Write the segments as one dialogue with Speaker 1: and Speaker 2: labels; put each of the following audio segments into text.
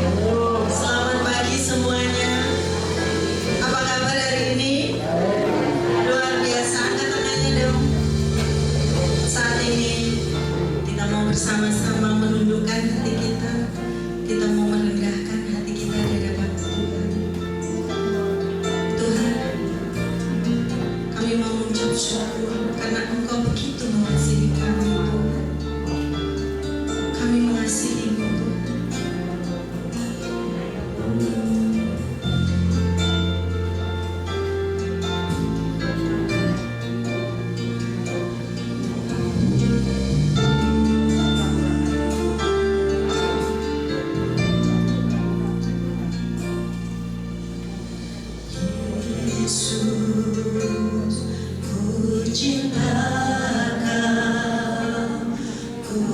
Speaker 1: Selamat pagi semuanya. Apa kabar hari ini? Luar biasa, angkat tangannya dong. Saat ini kita mau bersama-sama menundukkan hati kita. Kita mau merendahkan hati kita di hadapan Tuhan. Tuhan, kami mau mengucap syukur karena Engkau begitu mengasihi kami, Tuhan. Kami mengasihi-Mu, Tuhan. Yesus, ku cinta Kau, ku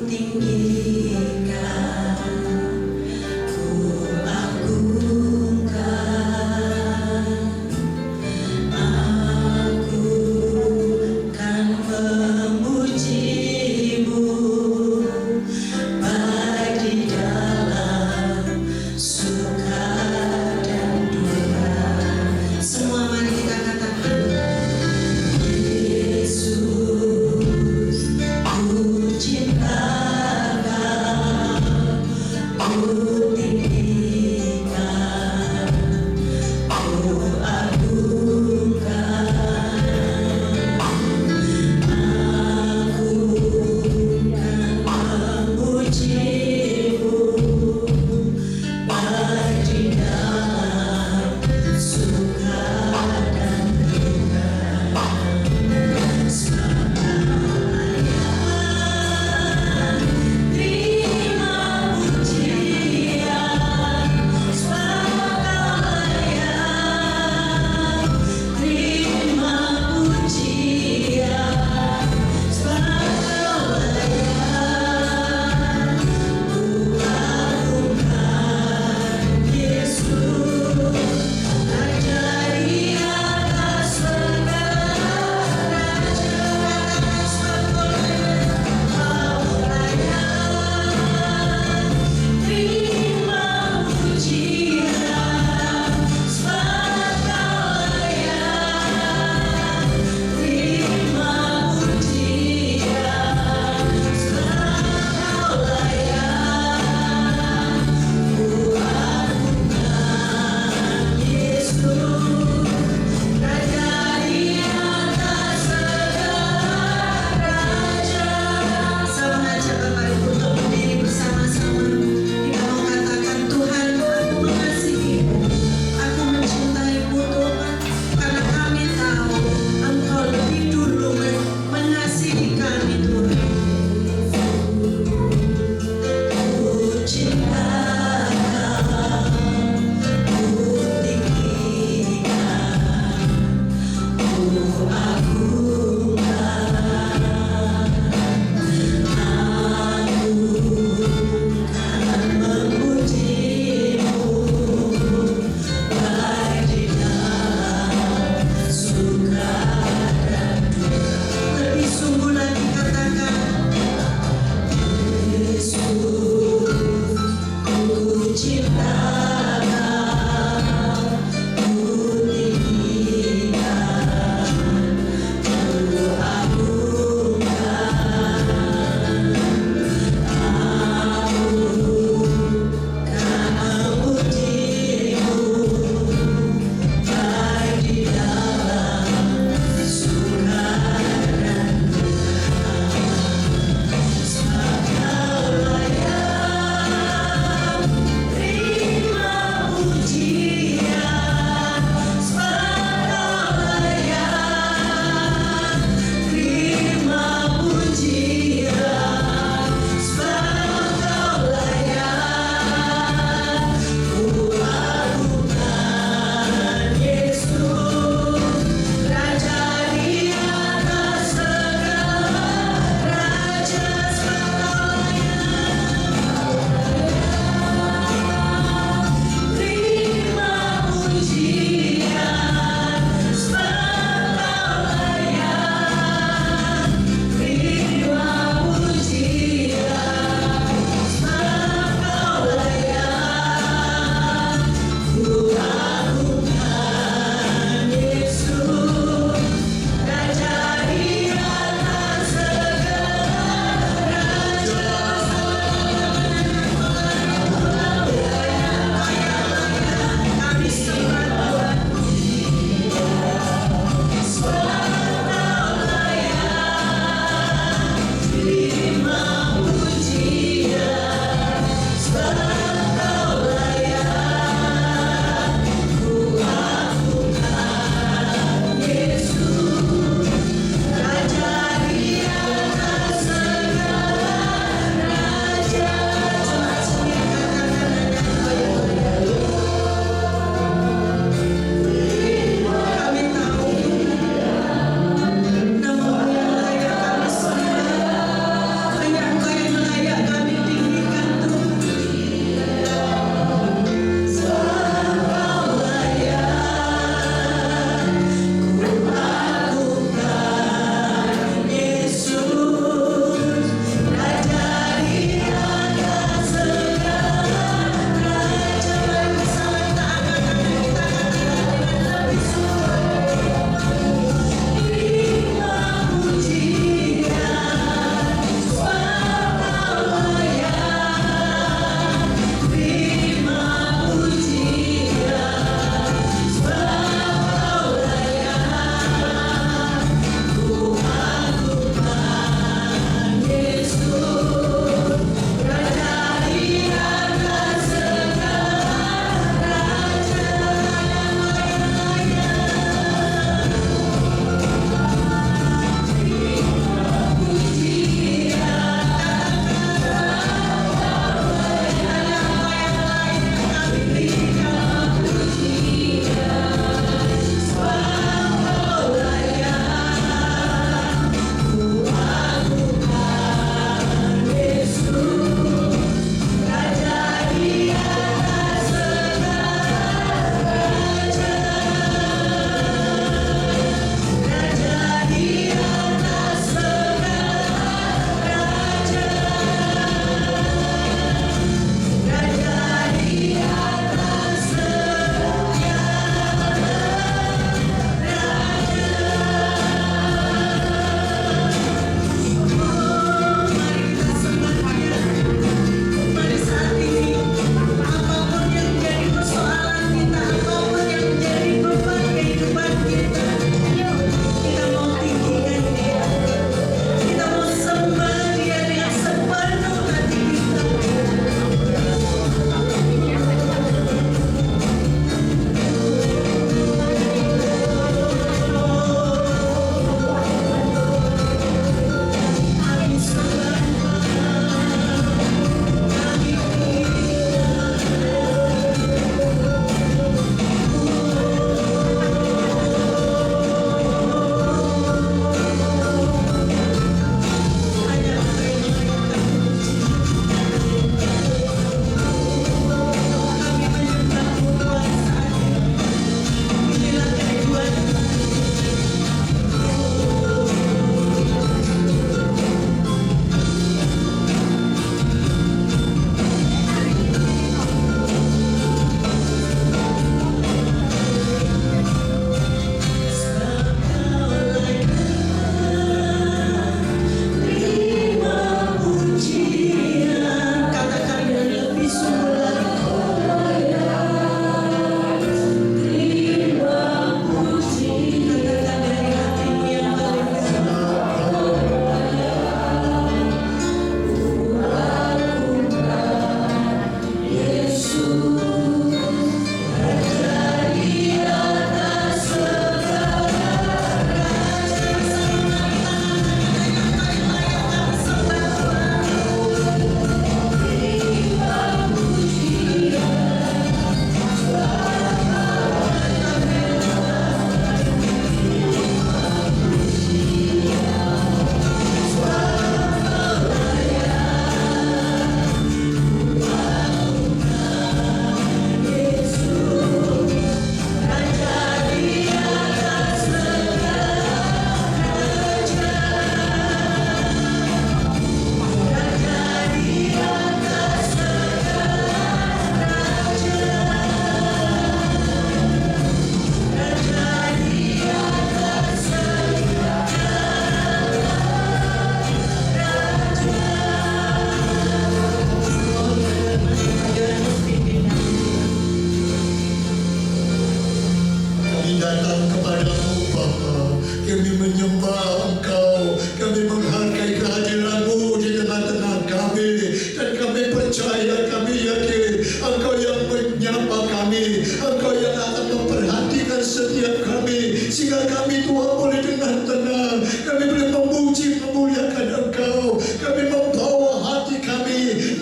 Speaker 1: tinggikan, ku agungkan. Aku kan memuji-Mu baik di dalam suka dan duka. Semua mari kita katakan, Yesus, ku cinta Kau, ku tinggikan, ku agungkan. Aku kan memuji-Mu baik di dalam suka dan duka. Selamanya terima pujian.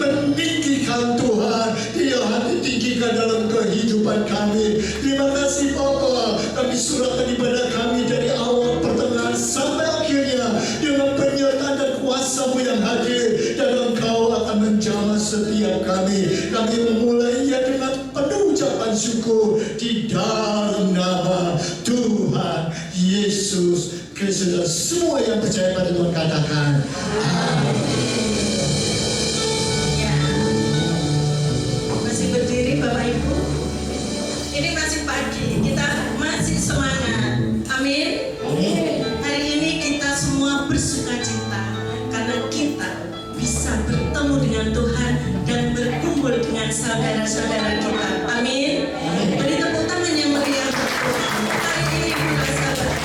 Speaker 2: meninggikan Tuhan. Dia hati tinggikan dalam kehidupan kami. Terima kasih Bapa. Kami surahkan ibadah kami dari awal, pertengahan sampai akhirnya dengan penyertaan dan kuasa-Mu yang hadir, dan Engkau akan menjamah setiap kami. Kami memulainya dengan penuh ucapan syukur di dalam nama Tuhan Yesus Kristus. Dan semua yang percaya pada Tuhan katakan amin.
Speaker 1: Ya. Masih berdiri Bapak Ibu. Ini masih pagi, kita masih semangat. Amin. Hari ini kita semua bersuka cita karena kita bisa bertemu dengan Tuhan dan berkumpul dengan saudara-saudara kita. Amin. Beri tepuk tangan yang meriah untuk Tuhan. Hari ini kita sahabat.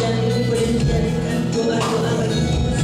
Speaker 1: pujian ini boleh dijadikan doa-doa bagi kita.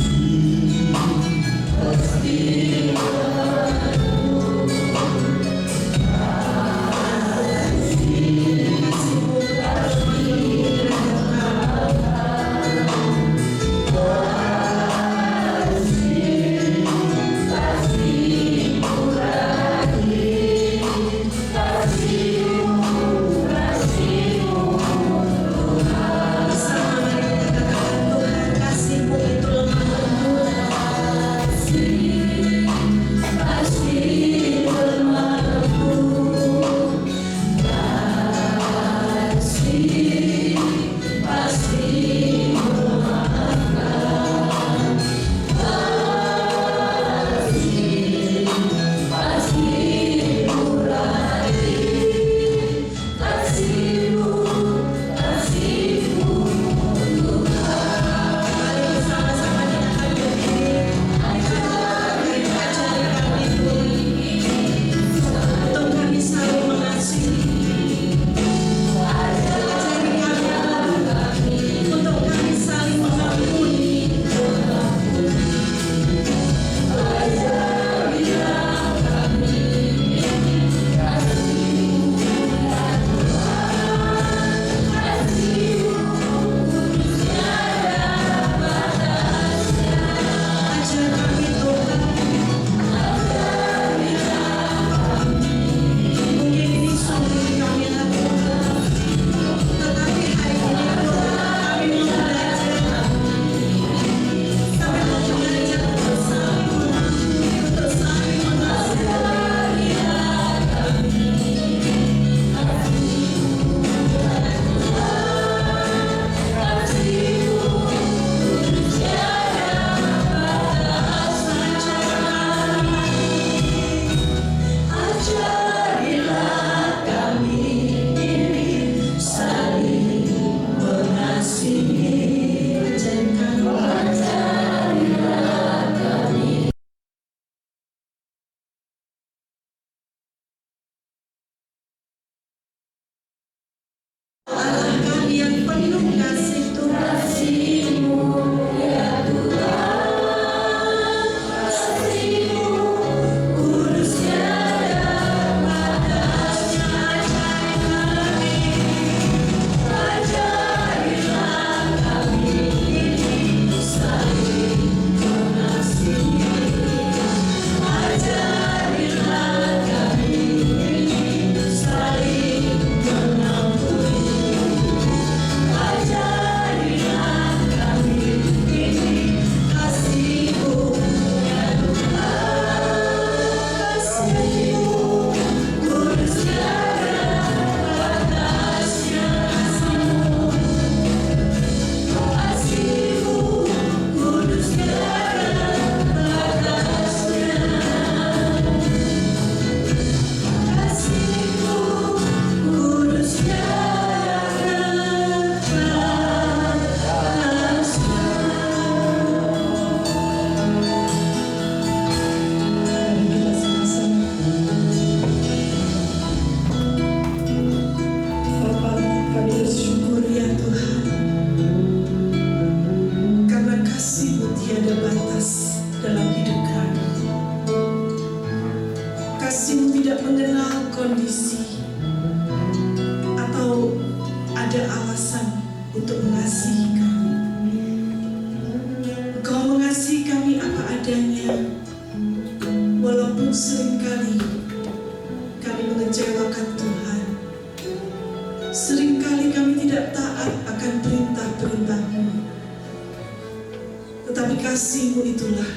Speaker 3: Kasih-Mu itulah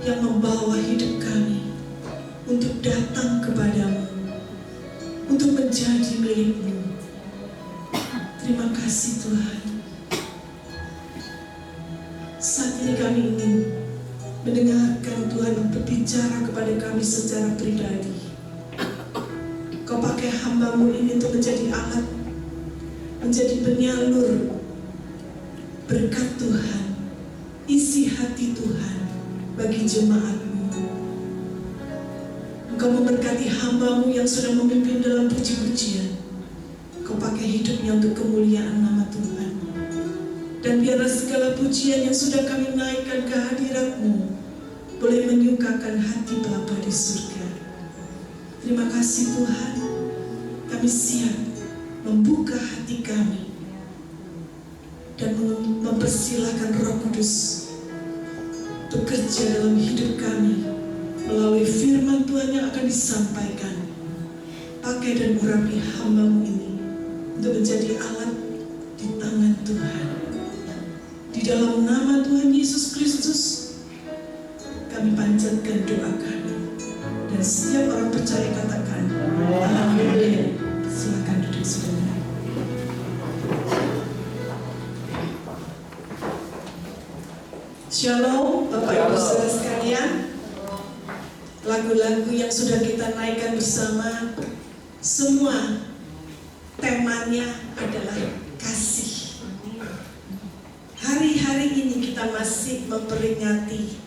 Speaker 3: yang membawa hidup kami untuk datang kepadamu, untuk menjadi milik-Mu. Terima kasih Tuhan. Saat ini kami ingin mendengarkan Tuhan berbicara kepada kami secara pribadi. Kau pakai hamba-Mu ini untuk menjadi alat, menjadi penyalur berkat Tuhan, isi hati Tuhan bagi jemaat-Mu. Engkau memberkati hamba-Mu yang sudah memimpin dalam puji-pujian. Kau pakai hidupnya untuk kemuliaan nama Tuhan. Dan biarlah segala pujian yang sudah kami naikkan ke hadirat-Mu boleh menyukakan hati Bapa di surga. Terima kasih Tuhan, kami siap membuka hati kami dan mempersilahkan Roh Kudus bekerja dalam hidup kami melalui firman Tuhan yang akan disampaikan. Pakai dan urapi hamba-Mu ini untuk menjadi alat di tangan Tuhan. Di dalam nama Tuhan Yesus Kristus kami panjatkan doa kami. Dan setiap orang percaya katakan amin. Silakan duduk saudara. Shalom Bapak Ibu Saudara sekalian. Lagu-lagu yang sudah kita naikkan bersama, semua temanya adalah kasih. Hari-hari ini kita masih memperingati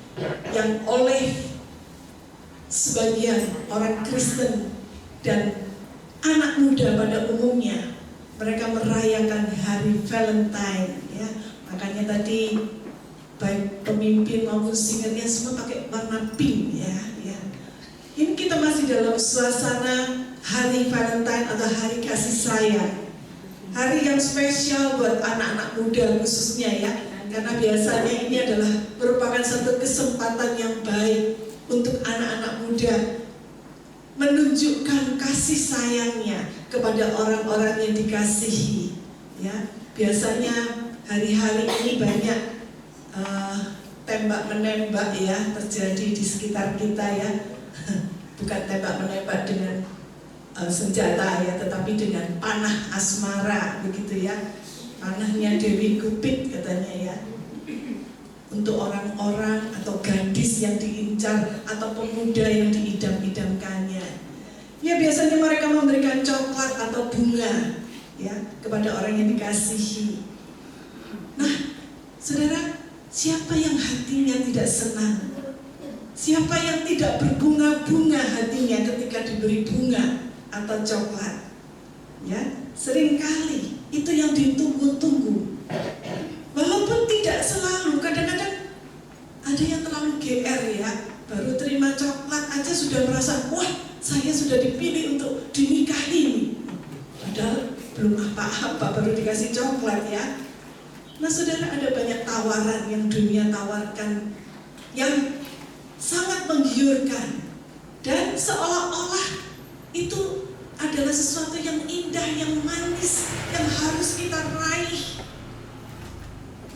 Speaker 3: yang oleh sebagian orang Kristen dan anak muda pada umumnya mereka merayakan hari Valentine, ya. Makanya tadi baik pemimpin maupun singernya semua pakai warna pink, ya. Ini kita masih dalam suasana hari Valentine atau hari kasih sayang. Hari yang spesial buat anak-anak muda khususnya, ya. Karena biasanya ini adalah merupakan satu kesempatan yang baik untuk anak-anak muda menunjukkan kasih sayangnya kepada orang-orang yang dikasihi, ya. Biasanya hari-hari ini banyak tembak menembak, ya, terjadi di sekitar kita, ya. Bukan tembak menembak dengan senjata, ya, tetapi dengan panah asmara, begitu, ya. Panahnya Dewi Kupit katanya, ya. Untuk orang-orang atau gadis yang diincar atau pemuda yang diidam-idamkannya. Ya, biasanya mereka memberikan coklat atau bunga, ya, kepada orang yang dikasihi. Nah, saudara, siapa yang hatinya tidak senang? Siapa yang tidak berbunga-bunga hatinya ketika diberi bunga atau coklat? Ya, seringkali itu yang ditunggu-tunggu. Walaupun tidak selalu, kadang-kadang ada yang terlalu GR, ya. Baru terima coklat aja sudah merasa, wah, saya sudah dipilih untuk dinikahi. Padahal belum apa-apa, baru dikasih coklat, ya. Nah, saudara, ada banyak tawaran yang dunia tawarkan yang sangat menggiurkan dan seolah-olah itu adalah sesuatu yang indah, yang manis, yang harus kita raih.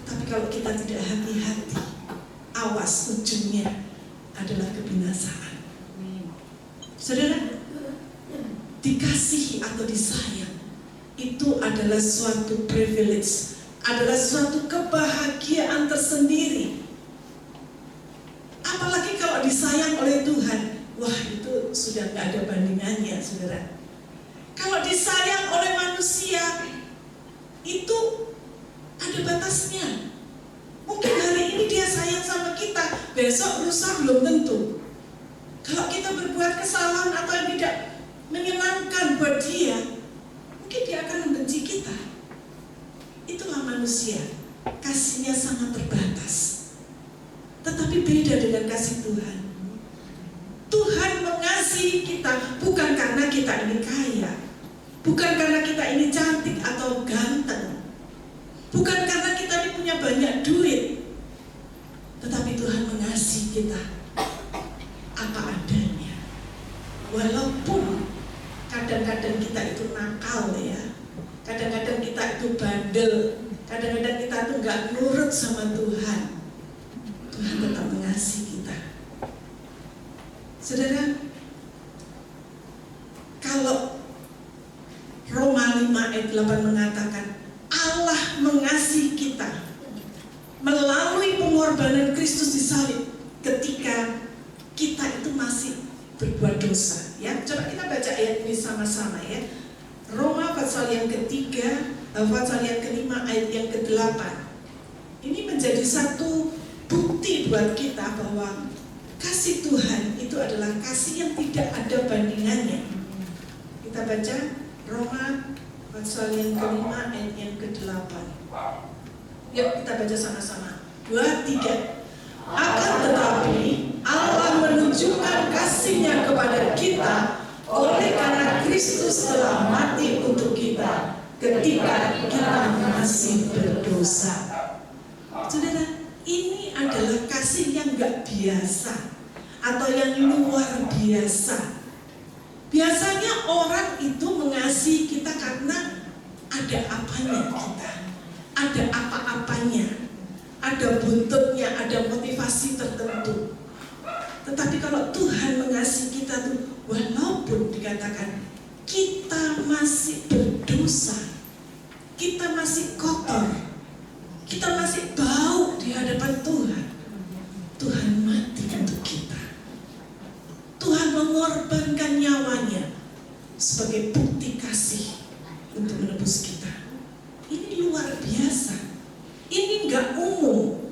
Speaker 3: Tapi kalau kita tidak hati-hati, awas, ujungnya adalah kebinasaan. Saudara, dikasihi atau disayang itu adalah suatu privilege, adalah suatu kebahagiaan tersendiri. Apalagi kalau disayang oleh Tuhan, wah, itu sudah gak ada bandingannya, saudara. Kalau disayang oleh manusia, itu ada batasnya. Mungkin hari ini dia sayang sama kita, besok lusa belum tentu. Kalau kita berbuat kesalahan atau yang tidak menyenangkan buat dia, mungkin dia akan membenci kita. Itulah manusia, kasihnya sangat terbatas. Tetapi beda dengan kasih Tuhan. Tuhan mengasihi kita bukan karena kita ini kaya, bukan karena kita ini cantik atau ganteng, bukan karena kita ini punya banyak duit, tetapi Tuhan mengasihi kita apa adanya. Walaupun kadang-kadang kita itu nakal, ya, kadang-kadang kita itu bandel, kadang-kadang kita itu gak nurut sama Tuhan, Tuhan tetap mengasihi kita. Saudara, kalau Roma 5 ayat 8 mengatakan Allah mengasihi kita melalui pengorbanan Kristus di salib ketika kita itu masih berbuat dosa, ya. Coba kita baca ayat ini sama-sama, ya. Roma pasal yang ketiga, pasal yang kelima ayat yang ke-8. Ini menjadi satu bukti buat kita bahwa kasih Tuhan itu adalah kasih yang tidak ada bandingannya. Kita baca Roma pasal yang kelima ayat yang ke-8. Yuk kita baca sama-sama. 2, 3. Akan tetapi Allah menunjukkan kasih-Nya kepada kita oleh karena Kristus telah mati untuk kita ketika kita masih berdosa. Saudara, ini adalah kasih yang gak biasa atau yang luar biasa. Biasanya orang itu mengasihi kita karena ada apanya kita, ada apa-apanya, ada buntutnya, ada motivasi tertentu. Tetapi kalau Tuhan mengasihi kita tuh, walaupun dikatakan kita masih berdosa, kita masih kotor, kita masih bau di hadapan Tuhan, Tuhan mati untuk kita. Tuhan mengorbankan nyawanya sebagai bukti kasih untuk menebus kita. Ini luar biasa. Ini enggak umum.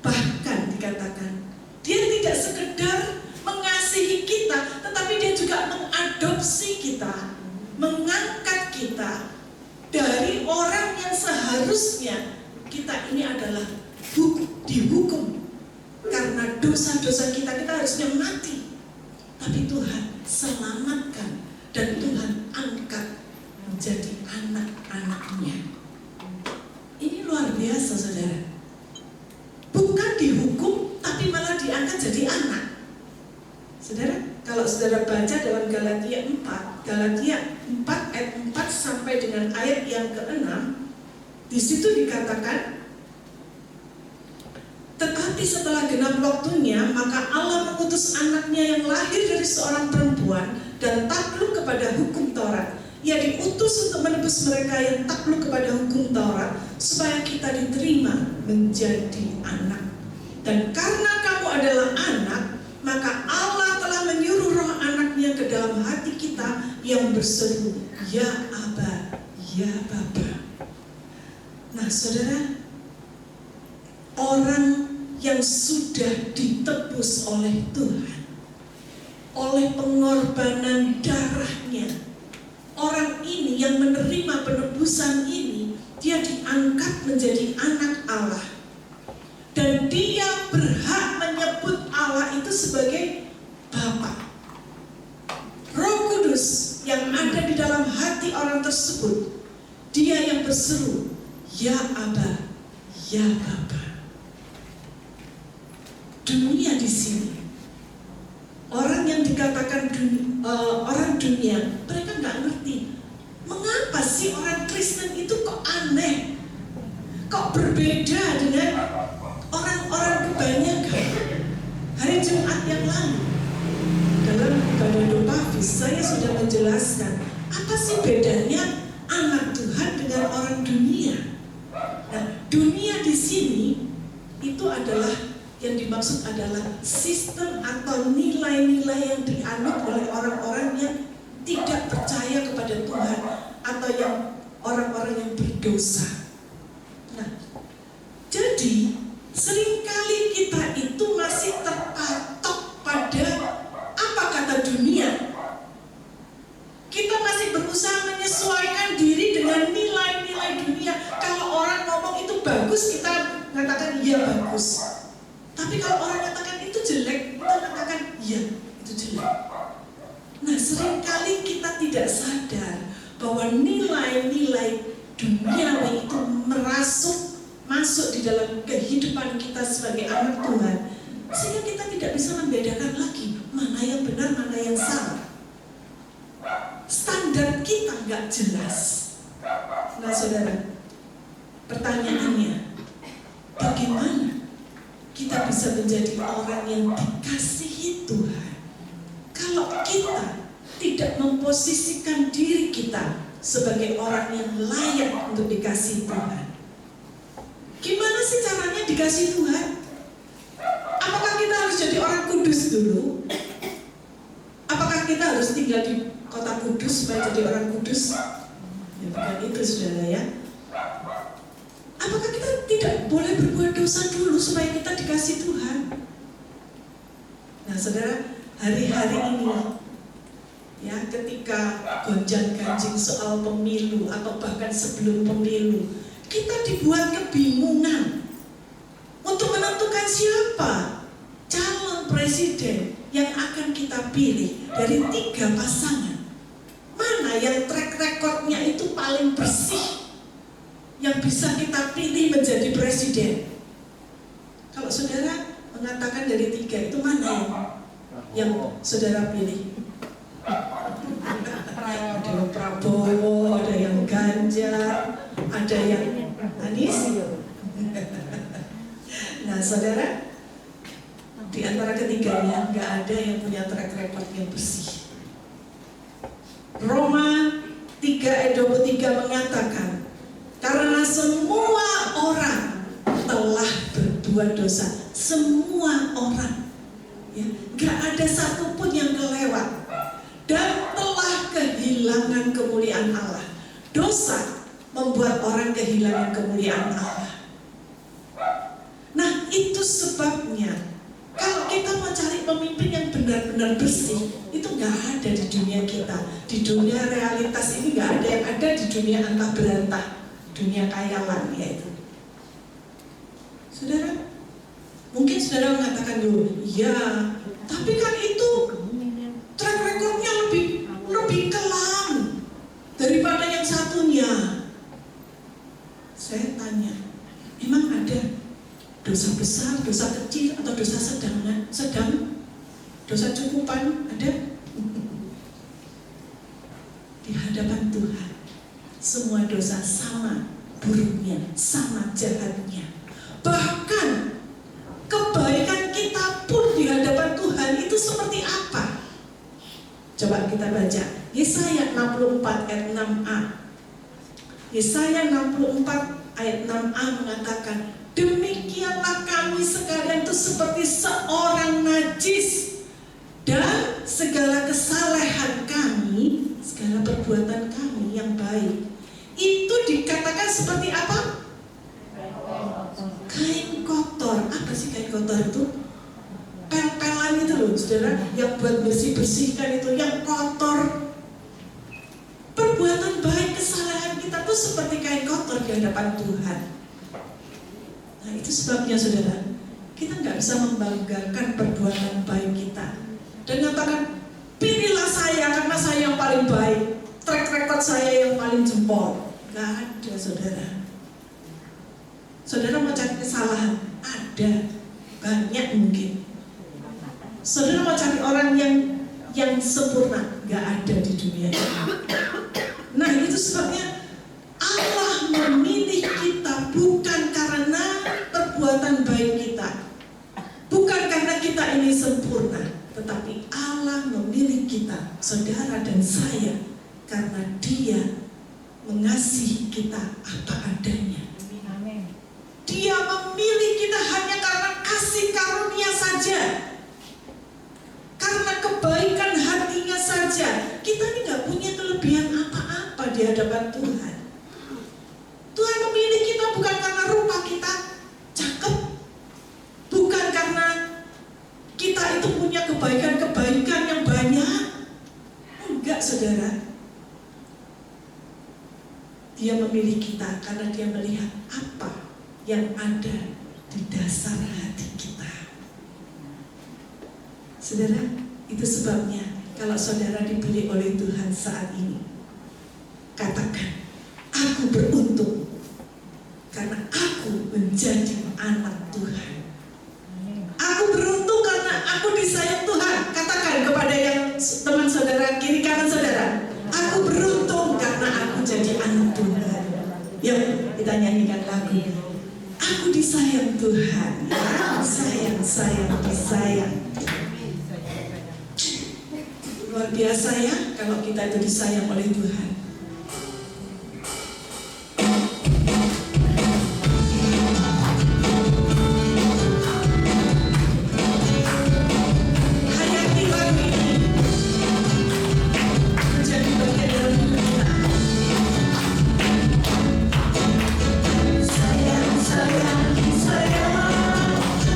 Speaker 3: Bahkan dikatakan dia tidak sekedar mengasihi kita, tetapi dia juga mengadopsi kita, mengangkat kita dari orang yang seharusnya kita ini adalah dihukum karena dosa-dosa kita harusnya mati. Tapi Tuhan selamatkan dan Tuhan angkat menjadi anak-anak-Nya. Ini luar biasa, saudara. Bukan dihukum, tapi malah diangkat jadi anak. Saudara, kalau saudara baca dalam Galatia 4 ayat 4 sampai dengan ayat yang ke-6, di situ dikatakan, tetapi setelah genap waktunya, maka Allah mengutus anaknya yang lahir dari seorang perempuan dan takluk kepada hukum Taurat. Ia diutus untuk menebus mereka yang takluk kepada hukum Taurat, supaya kita diterima menjadi anak. Dan karena kamu adalah anak, maka Allah telah menyuruh roh anaknya ke dalam hati kita yang berseru, Ya Aba, Ya Bapa. Nah saudara, orang yang sudah ditebus oleh Tuhan, oleh pengorbanan darahnya, orang ini yang menerima penebusan ini, dia diangkat menjadi anak Allah. Dan dia berhak menyebut Allah itu sebagai Bapa. Roh Kudus yang ada di dalam hati orang tersebut, dia yang berseru, Ya Aba, Ya Bapa. Dunia di sini, orang yang dikatakan orang dunia, mereka nggak ngerti mengapa sih orang Kristen itu kok aneh, kok berbeda dengan orang-orang kebanyakan. Hari Jumat yang lalu dalam ibadah Dopafis, saya sudah menjelaskan apa sih bedanya anak Tuhan dengan orang dunia. Nah, dunia di sini itu adalah yang dimaksud adalah sistem atau nilai-nilai yang dianut oleh orang-orang yang tidak percaya kepada Tuhan atau yang orang-orang yang berdosa. Nah, jadi seringkali kita itu masih terpatok pada apa kata dunia. Kita masih berusaha menyesuaikan diri dengan nilai-nilai dunia. Kalau orang ngomong itu bagus, kita mengatakan iya bagus. Tapi kalau orang katakan itu jelek, kita katakan iya itu jelek. Nah, seringkali kita tidak sadar bahwa nilai-nilai duniawi itu masuk di dalam kehidupan kita sebagai anak Tuhan, sehingga kita tidak bisa membedakan lagi mana yang benar, mana yang salah. Standar kita nggak jelas. Nah, saudara, pertanyaannya, bagaimana kita bisa menjadi orang yang dikasihi Tuhan kalau kita tidak memposisikan diri kita sebagai orang yang layak untuk dikasihi Tuhan? Gimana sih caranya dikasihi Tuhan? Apakah kita harus jadi orang kudus dulu? Apakah kita harus tinggal di kota kudus supaya jadi orang kudus? Ya bukan itu, saudara ya. Apakah kita tidak boleh berbuat dosa dulu supaya kita dikasihi Tuhan? Nah saudara, hari-hari ini ya, ketika gonjang-ganjing soal pemilu atau bahkan sebelum pemilu, kita dibuat kebingungan untuk menentukan siapa calon presiden yang akan kita pilih dari 3 pasangan. Mana yang track recordnya itu paling bersih, yang bisa kita pilih menjadi presiden? Kalau saudara mengatakan dari 3 itu mana yang saudara pilih? Ada yang Prabowo, ada yang Ganjar, ada yang Anies. Nah saudara, di antara ketiganya nggak ada yang punya track record yang bersih. Roma 3 ayat 23 mengatakan, karena semua orang telah berbuat dosa. Semua orang, ya, nggak ada satupun yang kelewat dan telah kehilangan kemuliaan Allah. Dosa membuat orang kehilangan kemuliaan Allah. Nah, itu sebabnya kalau kita mau cari pemimpin yang benar-benar bersih, itu nggak ada di dunia kita. Di dunia realitas ini nggak ada, yang ada di dunia antah berantah, dunia khayalan yaitu. Saudara, mungkin saudara mengatakan dulu, ya, tapi kan itu track recordnya lebih kelam daripada yang satunya. Saya tanya, emang ada dosa besar, dosa kecil, atau dosa sedang, dosa cukupan ada? Di hadapan Tuhan, semua dosa sama buruknya, sama jahatnya. Bahkan kebaikan kita pun di hadapan Tuhan itu seperti apa? Coba kita baca Yesaya 64 ayat 6a. Yesaya 64 ayat 6a mengatakan, demikianlah kami sekalian itu seperti seorang najis, dan segala kesalehan kami, segala perbuatan kami yang baik itu dikatakan seperti apa? Kain kotor. Apa sih kain kotor itu? Pel-pelan itu loh saudara, yang buat bersih-bersihkan itu, yang kotor. Perbuatan baik, kesalahan kita tuh seperti kain kotor di hadapan Tuhan. Nah itu sebabnya saudara, kita nggak bisa membanggakan perbuatan baik kita dan mengatakan, pilihlah saya karena saya yang paling baik, track record saya yang paling jempol. Nggak ada saudara. Saudara mau cari kesalahan? Ada, banyak mungkin. Saudara mau cari orang yang sempurna? Nggak ada di dunia ini. Nah itu sebabnya Allah memilih kita bukan karena perbuatan baik kita, bukan karena kita ini sempurna, tetapi Allah memilih kita, saudara dan saya, karena Dia mengasihi kita apa adanya. Dia memilih kita hanya karena kasih karunia saja, karena kebaikan hatinya saja. Kita ini gak punya kelebihan apa-apa di hadapan Tuhan. Tuhan memilih kita bukan karena rupa kita cakep, bukan karena kita itu punya kebaikan-kebaikan yang banyak. Enggak saudara. Dia memilih kita karena Dia melihat apa yang ada di dasar hati kita. Saudara, itu sebabnya kalau saudara dipilih oleh Tuhan saat ini, katakan, aku beruntung karena aku menjadi anak Tuhan. Aku beruntung karena aku disayang Tuhan. Katakan kepada yang teman saudara kiri kanan saudara, aku beruntung karena aku jadi anak Tuhan. Yuk kita nyanyikan lagu, aku disayang Tuhan, ya, sayang, disayang. Luar biasa ya kalau kita itu disayang oleh Tuhan. Hayati lagu ini menjadi bagian dalam hidup kita. Sayang,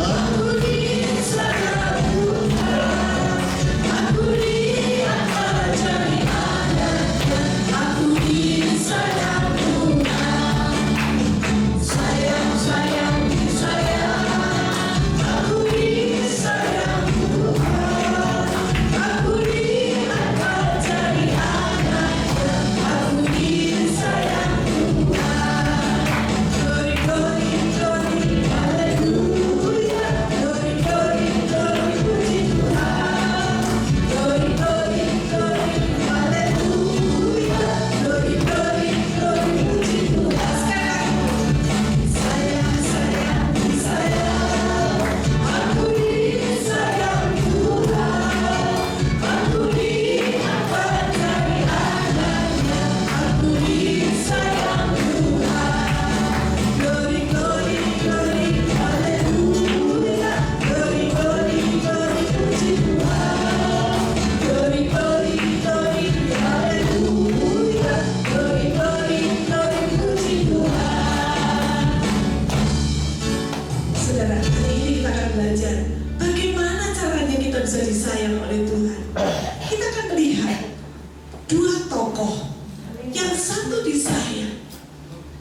Speaker 3: aku disayang Tuhan, aku diangkat. tokoh, yang satu disayang,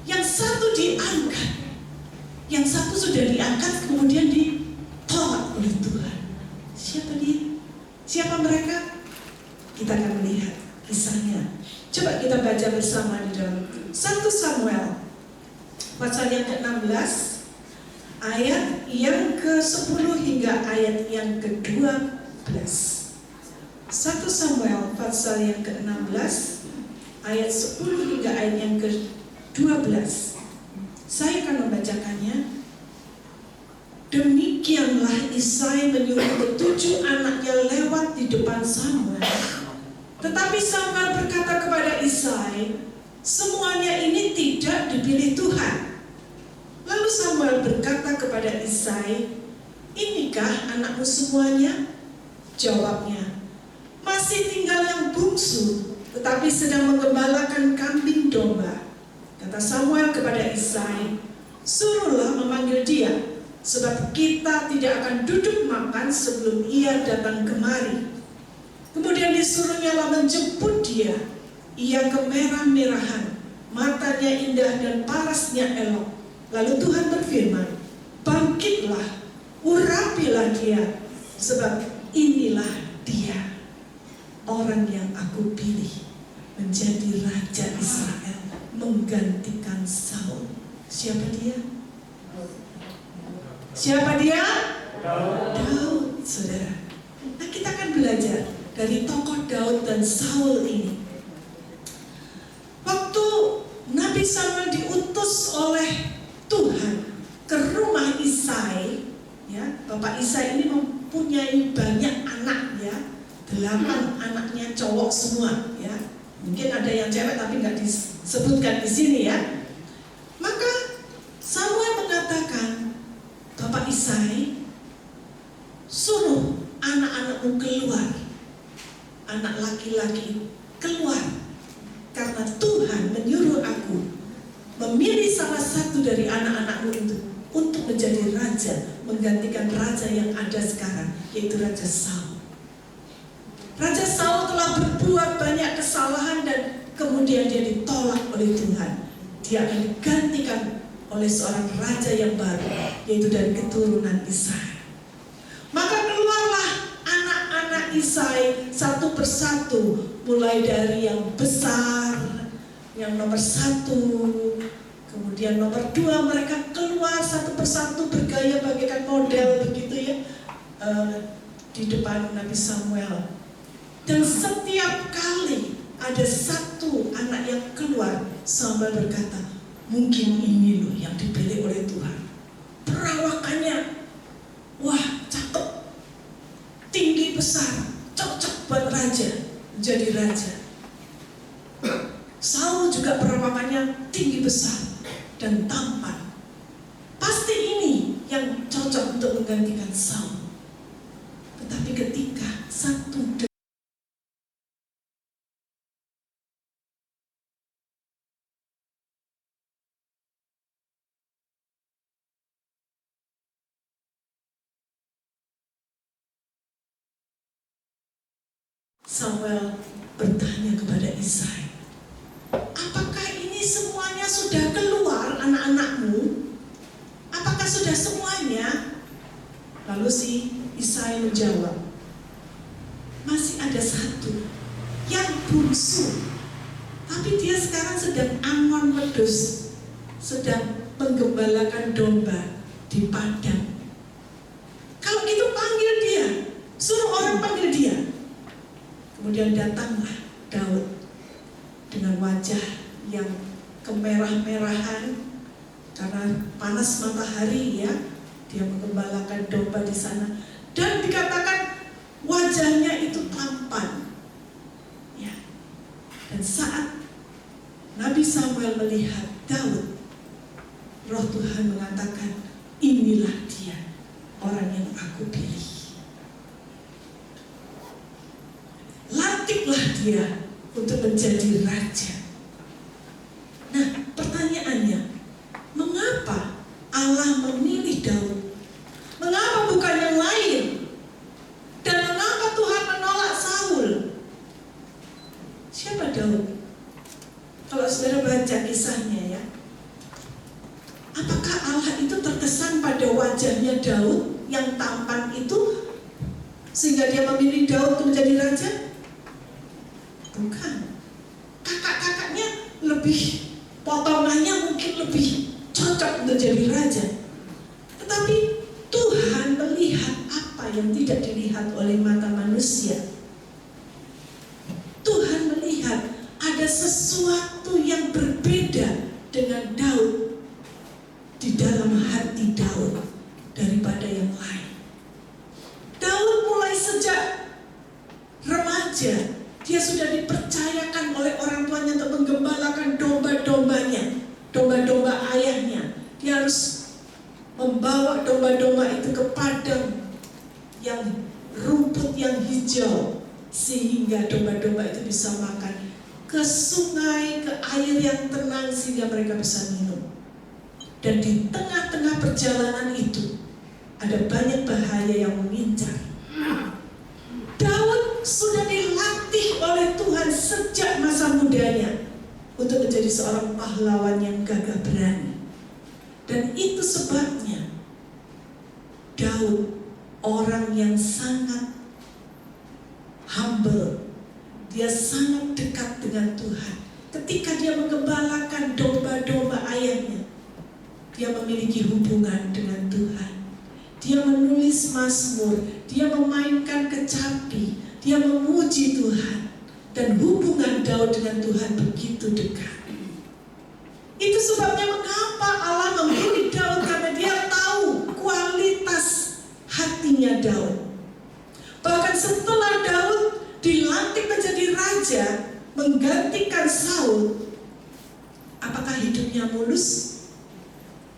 Speaker 3: yang satu diangkat, yang satu sudah diangkat kemudian ditolak oleh Tuhan. Siapa dia? Siapa mereka? Kita akan melihat kisahnya. Coba kita baca bersama di dalam 1 Samuel pasal yang ke-16 ayat yang ke-10 hingga ayat yang ke-12. 1 Samuel pasal yang ke-16 ayat 10 hingga ayat yang ke-12. Saya akan membacakannya. Demikianlah Isai menyuruh ke-7 anaknya lewat di depan Samuel. Tetapi Samuel berkata kepada Isai, semuanya ini tidak dipilih Tuhan. Lalu Samuel berkata kepada Isai, inikah anakmu semuanya? Jawabnya, masih tinggal yang bungsu, tetapi sedang menggembalakan kambing domba. Kata Samuel kepada Isai, suruhlah memanggil dia, sebab kita tidak akan duduk makan sebelum ia datang kemari. Kemudian disuruhnya lah menjemput dia. Ia kemerah-merahan, matanya indah dan parasnya elok. Lalu Tuhan berfirman, bangkitlah, urapilah dia, sebab inilah dia, orang yang aku pilih menjadi Raja Israel, menggantikan Saul. Siapa dia? Siapa dia? Daud, saudara. Nah, kita akan belajar dari tokoh Daud dan Saul ini. Waktu Nabi Samuel diutus oleh Tuhan ke rumah Isai, ya, Bapak Isai ini mempunyai banyak anak, ya, 8 anaknya cowok semua, ya. Mungkin ada yang cewek tapi nggak disebutkan di sini, ya. Maka Samuel mengatakan, Bapak Isai, suruh anak-anakmu keluar, anak laki-laki keluar, karena Tuhan menyuruh aku memilih salah satu dari anak-anakmu itu untuk menjadi raja, menggantikan raja yang ada sekarang, yaitu Raja Saul. Raja Saul telah berbuat banyak kesalahan dan kemudian dia ditolak oleh Tuhan. Dia akan digantikan oleh seorang raja yang baru, yaitu dari keturunan Isai. Maka keluarlah anak-anak Isai satu persatu, mulai dari yang besar, yang nomor 1, kemudian nomor 2, mereka keluar satu persatu bergaya bagaikan model begitu, ya, di depan Nabi Samuel. Dan setiap kali ada satu anak yang keluar, Samuel berkata, mungkin ini loh yang dipilih oleh Tuhan. Perawakannya, wah, cakep, tinggi besar, cocok buat raja, menjadi raja. Saul juga perawakannya tinggi besar dan tampan. Pasti ini yang cocok untuk menggantikan Saul. Tetapi ketika satu Samuel bertanya kepada Isai, apakah ini semuanya sudah keluar anak-anakmu? Apakah sudah semuanya? Lalu si Isai menjawab, masih ada satu yang bungsu, tapi dia sekarang sedang angon wedhus, sedang menggembalakan domba di padang. Kalau gitu panggil dia, suruh orang panggil dia. Kemudian datanglah Daud dengan wajah yang kemerah-merahan karena panas matahari, ya. Dia menggembalakan domba di sana dan dikatakan wajahnya itu tampan, ya. Dan saat Nabi Samuel melihat Daud, Roh Tuhan mengatakan, inilah dia, orang yang aku pilih. Lantiklah dia untuk menjadi raja. Nah, pertanyaannya, mengapa Allah memilih Daud? Mengapa bukan yang lain? Dan mengapa Tuhan menolak Saul? Siapa Daud? Kalau saudara baca kisahnya ya, apakah Allah itu terkesan pada wajahnya Daud yang tampan itu sehingga dia memilih Daud untuk menjadi raja? Bukan. Kakak-kakaknya lebih, potongannya mungkin lebih cocok untuk jadi raja. Tetapi Tuhan melihat apa yang tidak dilihat oleh mata manusia. Tuhan melihat ada sesuatu yang berbeda dengan Daud di dalam hati Daud daripada yang lain. Daud mulai sejak remaja, dia sudah dipercayakan oleh orang tuanya untuk menggembalakan domba-dombanya, domba-domba ayahnya. Dia harus membawa domba-domba itu ke padang yang rumput yang hijau, sehingga domba-domba itu bisa makan, ke sungai, ke air yang tenang sehingga mereka bisa minum. Dan di tengah-tengah perjalanan itu ada banyak bahaya yang mengincar. Daud sudah dilatih oleh Tuhan sejak masa mudanya untuk menjadi seorang pahlawan yang gagah berani. Dan itu sebabnya Daud orang yang sangat humble. Dia sangat dekat dengan Tuhan. Ketika dia menggembalakan domba-domba ayahnya, dia memiliki hubungan dengan Tuhan. Dia menulis mazmur, dia memainkan kecapi, dia memuji Tuhan. Dan hubungan Daud dengan Tuhan begitu dekat. Itu sebabnya mengapa Allah memilih Daud, karena dia tahu kualitas hatinya Daud. Bahkan setelah Daud dilantik menjadi raja, menggantikan Saul, apakah hidupnya mulus?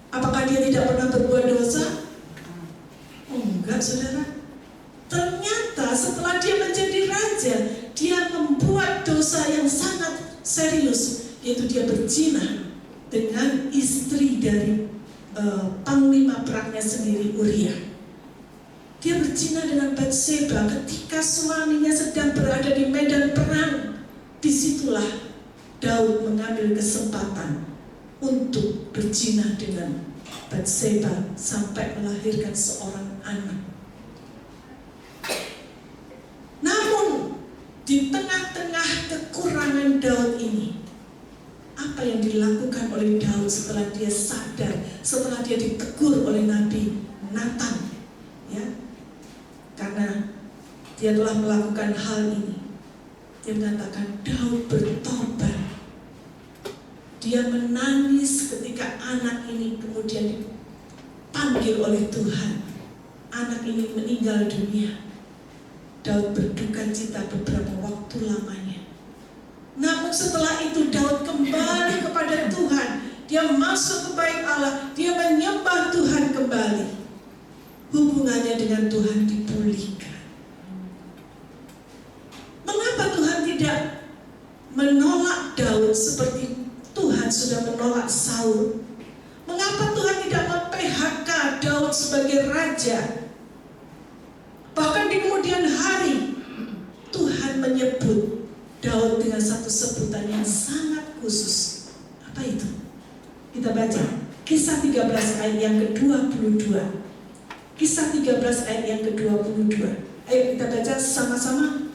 Speaker 3: Apakah dia tidak pernah berbuat dosa? Oh, enggak, saudara. Ternyata setelah dia menjadi raja, dia membuat dosa yang sangat serius, yaitu dia berzina dengan istri dari panglima perangnya sendiri, Uria. Dia berzina dengan Batseba ketika suaminya sedang berada di medan perang. Disitulah Daud mengambil kesempatan untuk berzina dengan Batseba sampai melahirkan seorang anak. Namun di tengah-tengah kekurangan Daud ini, apa yang dilakukan oleh Daud setelah dia sadar, setelah dia ditegur oleh Nabi Nathan, ya, karena dia telah melakukan hal ini. Dia mengatakan Daud bertobat. Dia menangis ketika anak ini kemudian dipanggil oleh Tuhan. Anak ini meninggal dunia. Daud berduka cita beberapa waktu lamanya. Namun setelah itu Daud kembali kepada Tuhan. Dia masuk ke bait Allah. Dia menyembah Tuhan kembali. Hubungannya dengan Tuhan dipulihkan. Mengapa Tuhan tidak menolak Daud seperti Tuhan sudah menolak Saul? Mengapa Tuhan tidak mem-PHK Daud sebagai raja? Bahkan di kemudian hari Tuhan menyebut Daud dengan satu sebutan yang sangat khusus. Apa itu? Kita baca Kisah 13 ayat yang ke-22. Kisah 13 ayat yang ke-22. Ayo kita baca sama-sama.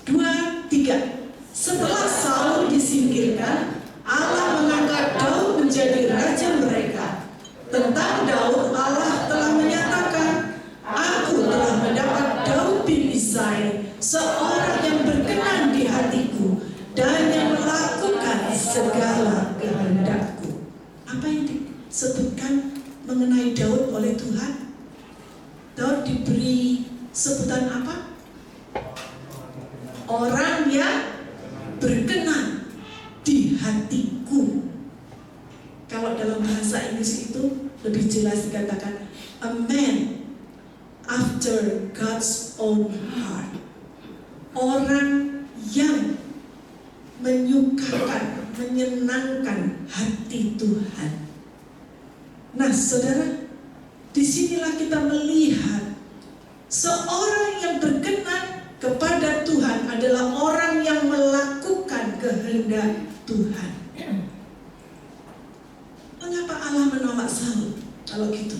Speaker 3: 2, 3. Setelah Saul disingkirkan, Allah mengangkat Daud menjadi raja mereka. Tentang Daud, Allah telah menyatakan, Aku telah mendapat Daud bin Isai, seorang yang berkenan di hatiku dan yang melakukan segala kehendakku. Apa yang disebutkan mengenai Daud oleh Tuhan? Daud diberi sebutan apa? Orang yang berkenan di hatiku. Kalau dalam bahasa Inggris itu lebih jelas dikatakan a man after God's own heart. Orang yang menyukakan, menyenangkan hati Tuhan. Nah, saudara, disinilah kita melihat seorang yang berkenan kepada Tuhan adalah orang yang melakukan kehendak kehendak Tuhan. Mengapa Allah menolak Saul kalau gitu?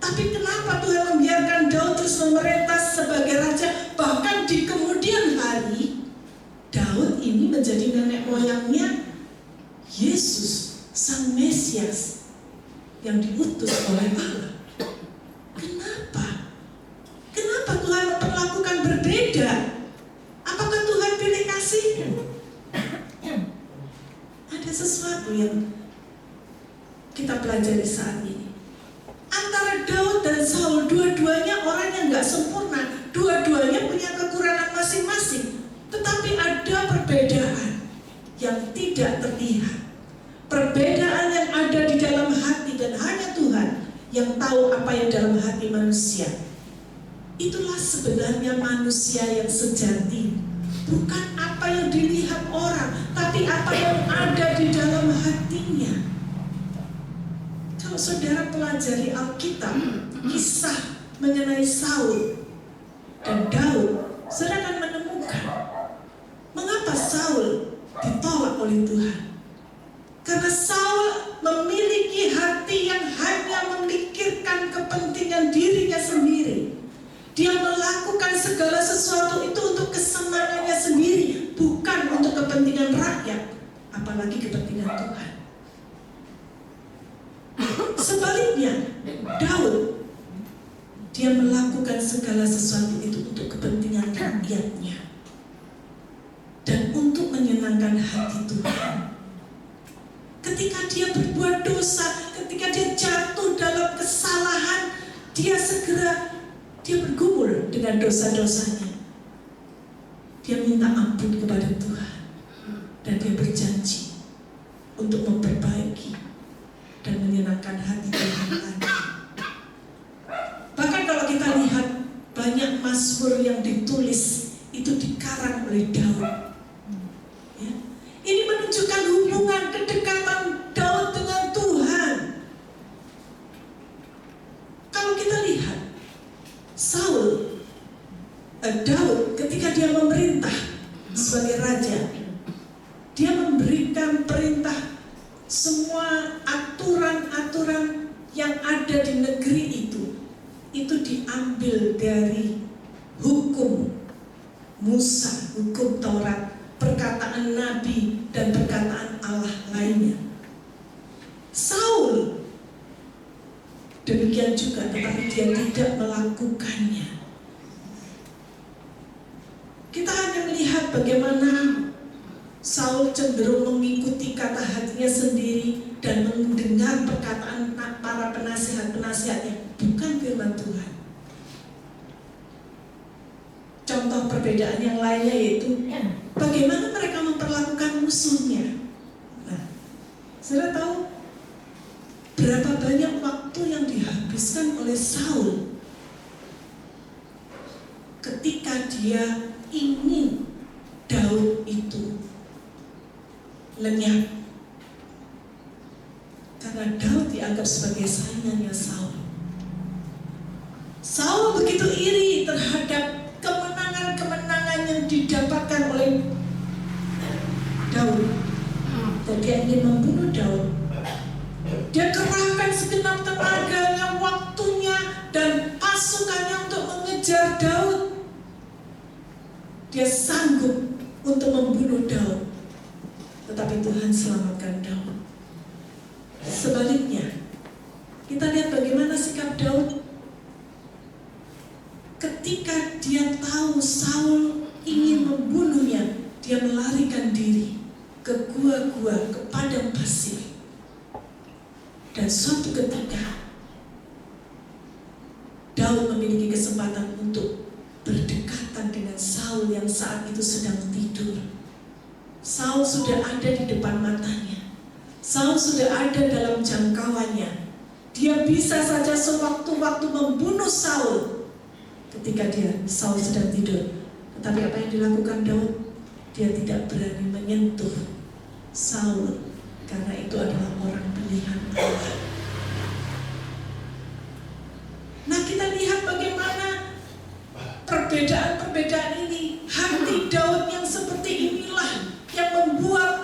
Speaker 3: Tapi kenapa Tuhan membiarkan Daud terus memerintah sebagai raja? Bahkan di kemudian hari, Daud ini menjadi nenek moyangnya Yesus, Sang Mesias yang diutus oleh Allah. Kenapa? Kenapa Tuhan memperlakukan berbeda? Apakah Tuhan pilih kasih? Ada sesuatu yang kita pelajari saat ini. Antara Daud dan Saul, dua-duanya orang yang gak sempurna, dua-duanya punya kekurangan masing-masing, tetapi ada perbedaan yang tidak terlihat, perbedaan yang ada di dalam hati, dan hanya Tuhan yang tahu apa yang dalam hati manusia. Itulah sebenarnya manusia yang sejati, bukan apa yang dilihat orang, tapi apa yang ada di dalam hatinya. Kalau saudara pelajari Alkitab, kisah mengenai Saul dan Daud, saudara akan menemukan mengapa Saul ditolak oleh Tuhan. Karena Saul memiliki hati yang hanya memikirkan kepentingan dirinya sendiri. Dia melakukan segala sesuatu itu untuk kesenangannya sendiri, bukan untuk kepentingan rakyat, apalagi kepentingan Tuhan. Sebaliknya, Daud, dia melakukan segala sesuatu itu untuk kepentingan rakyatnya dan untuk menyenangkan hati Tuhan. Ketika dia berbuat dosa, ketika dia jatuh dalam kesalahan, dia bergumul dengan dosa-dosanya. Dia minta ampun kepada Tuhan dan dia berjanji untuk memperbaiki dan menyenangkan hati Tuhan lagi. Bahkan kalau kita lihat banyak mazmur yang ditulis itu dikarang oleh Daud. Ya. Ini menunjukkan hubungan kedekatan Daud dengan Tuhan. Kalau kita lihat Daud ketika dia memerintah sebagai raja, dia memberikan perintah. Semua aturan-aturan yang ada di negeri itu diambil dari hukum Musa, hukum Taurat, perkataan Nabi, dan perkataan Allah lainnya. Saul demikian juga, tetapi dia tidak melakukannya. Kita hanya melihat bagaimana Saul cenderung mengikuti kata hatinya sendiri dan mendengar perkataan para penasihat-penasihatnya, bukan firman Tuhan. Contoh perbedaan yang lainnya yaitu bagaimana mereka memperlakukan musuhnya. Nah, saudara tahu berapa banyak waktu yang dihabiskan oleh Saul ketika dia ingin Daud itu lenyap, karena Daud dianggap sebagai saingannya Saul. Saul begitu iri terhadap kemenangan-kemenangan yang didapatkan oleh Daud, dan dia ingin membunuh Daud. Dia kerahkan segenap tenaganya, waktunya, dan pasukannya untuk mengejar Daud. Dia sanggup untuk membunuh Daud, tetapi Tuhan selamatkan Daud. Sebaliknya, kita lihat bagaimana sikap Daud ketika dia tahu Saul ingin membunuhnya. Dia melarikan diri ke gua-gua, ke padang pasir. Dan suatu ketika Daud memiliki kesempatan untuk berdekatan dengan Saul yang saat itu sedang tidur. Saul sudah ada di depan matanya. Saul sudah ada dalam jangkauannya. Dia bisa saja sewaktu-waktu membunuh Saul ketika Saul sedang tidur. Tetapi apa yang dilakukan Daud? Dia tidak berani menyentuh Saul, karena itu adalah orang pilihan Allah. Nah, kita lihat bagaimana perbedaan-perbedaan ini. Hati Daud yang seperti inilah yang membuat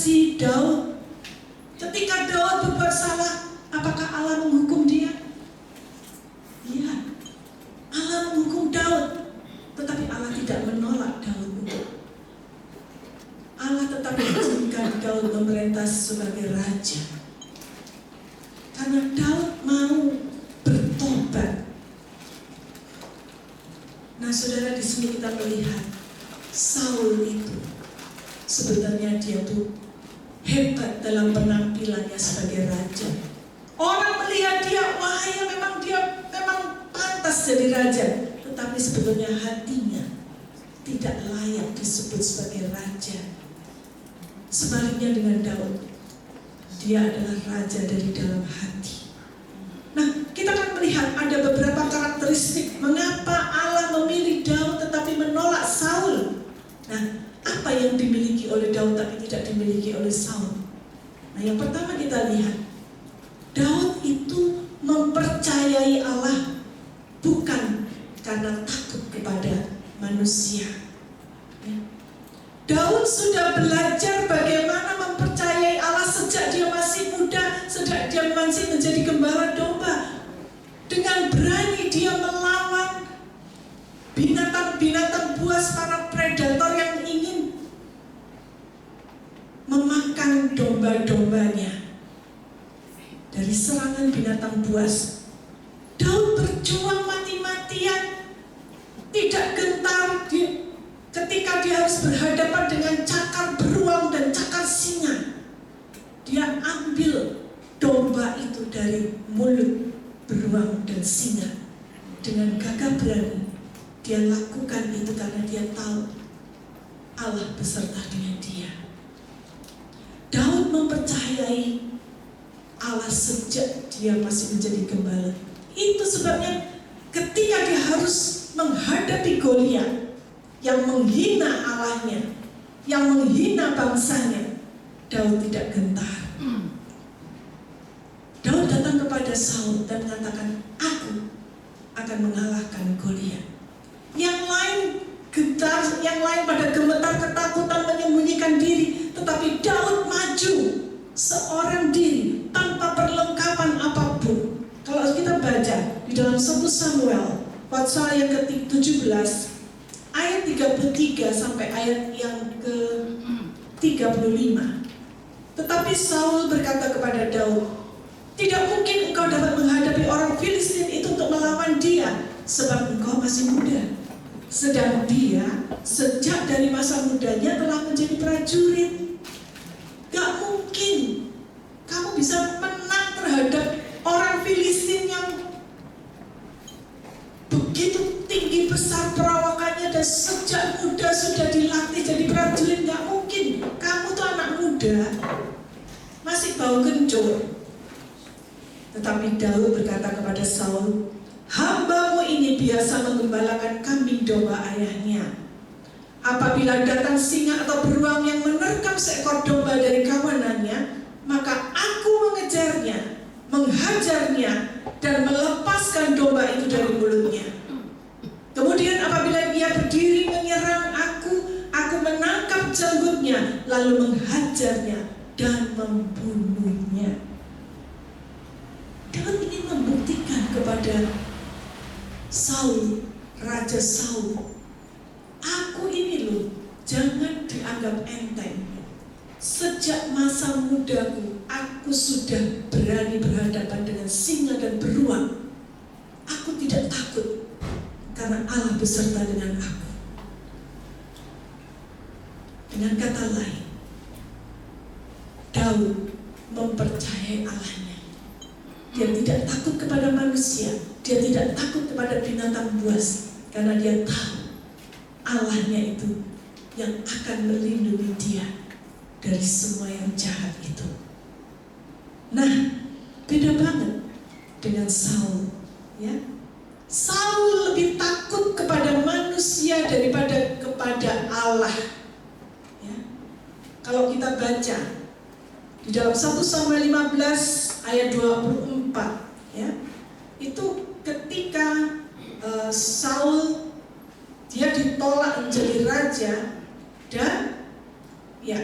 Speaker 3: mengasihi Daud. Ketika Daud berbuat salah, apakah Allah menghukum dia? Iya, Allah menghukum Daud, tetapi Allah tidak menolak Daud. Allah tetap mengizinkan Daud memerintah sebagai raja, karena Daud mau bertobat. Nah, saudara, di sini kita melihat Saul itu sebenarnya dia tuh hebat dalam penampilannya sebagai raja. Orang melihat dia, wah ya memang dia memang pantas jadi raja, tetapi sebetulnya hatinya tidak layak disebut sebagai raja. Sebaliknya dengan Daud, dia adalah raja dari dalam hati. Nah, kita akan melihat ada beberapa karakteristik mengapa Allah memilih Daud tetapi menolak Saul. Nah, apa yang dimiliki oleh Daud tapi tidak dimiliki oleh Saul? Nah, yang pertama kita lihat, Daud itu mempercayai Allah bukan karena takut kepada manusia. Ya. Daud sudah belajar bagaimana mempercayai Allah sejak dia masih muda, sejak dia masih menjadi gembala domba. Dengan berani dia melawan binatang-binatang buas, para predator yang ingin memakan domba-dombanya. Dari serangan binatang buas, Daud berjuang mati-matian, tidak gentar ketika dia harus berhadapan dengan cakar beruang dan cakar singa. Dia ambil domba itu dari mulut beruang dan singa dengan gagah berani. Dia lakukan itu karena dia tahu Allah beserta dengan dia. Daud mempercayai Allah sejak dia masih menjadi gembala. Itu sebabnya ketika dia harus menghadapi Goliat yang menghina Allahnya, yang menghina bangsanya, Daud tidak gentar. Daud datang kepada Saul dan mengatakan, aku akan mengalahkan Goliat. Yang lain gentar, yang lain pada gemetar ketakutan menyembunyikan diri, tetapi Daud maju seorang diri tanpa perlengkapan apapun. Kalau kita baca di dalam 1 Samuel pasal yang ke-17 ayat 33 sampai ayat yang ke-35. Tetapi Saul berkata kepada Daud, tidak mungkin engkau dapat menghadapi orang Filistin itu untuk melawan dia, sebab engkau masih muda. Sedang dia sejak dari masa mudanya telah menjadi prajurit. Gak mungkin kamu bisa menang terhadap orang Filistin yang begitu tinggi besar perawakannya dan sejak muda sudah dilatih jadi prajurit. Gak mungkin, kamu tuh anak muda, masih bau kencur. Tetapi Daud berkata kepada Saul, hambamu ini biasa menggembalakan kambing domba ayahnya. Apabila datang singa atau beruang yang menerkam seekor domba dari kawanannya, maka aku mengejarnya, menghajarnya, dan melepaskan domba itu dari mulutnya. Kemudian apabila dia berdiri menyerang aku menangkap janggutnya, lalu menghajarnya dan membunuhnya. Daud ingin membuktikan kepada Saul, Raja Saul, aku ini loh, jangan dianggap enteng. Sejak masa mudaku, aku sudah berani berhadapan dengan singa dan beruang. Aku tidak takut, karena Allah beserta dengan aku. Dengan kata lain, Daud mempercayai Allahnya. Dia tidak takut kepada manusia, dia tidak takut kepada binatang buas, karena dia tahu Allahnya itu yang akan melindungi dia dari semua yang jahat itu. Nah, beda banget dengan Saul, ya. Saul lebih takut kepada manusia daripada kepada Allah. Ya. Kalau kita baca di dalam 1 Samuel 15 ayat 24, ya, itu ketika Saul dia ditolak menjadi raja dan ya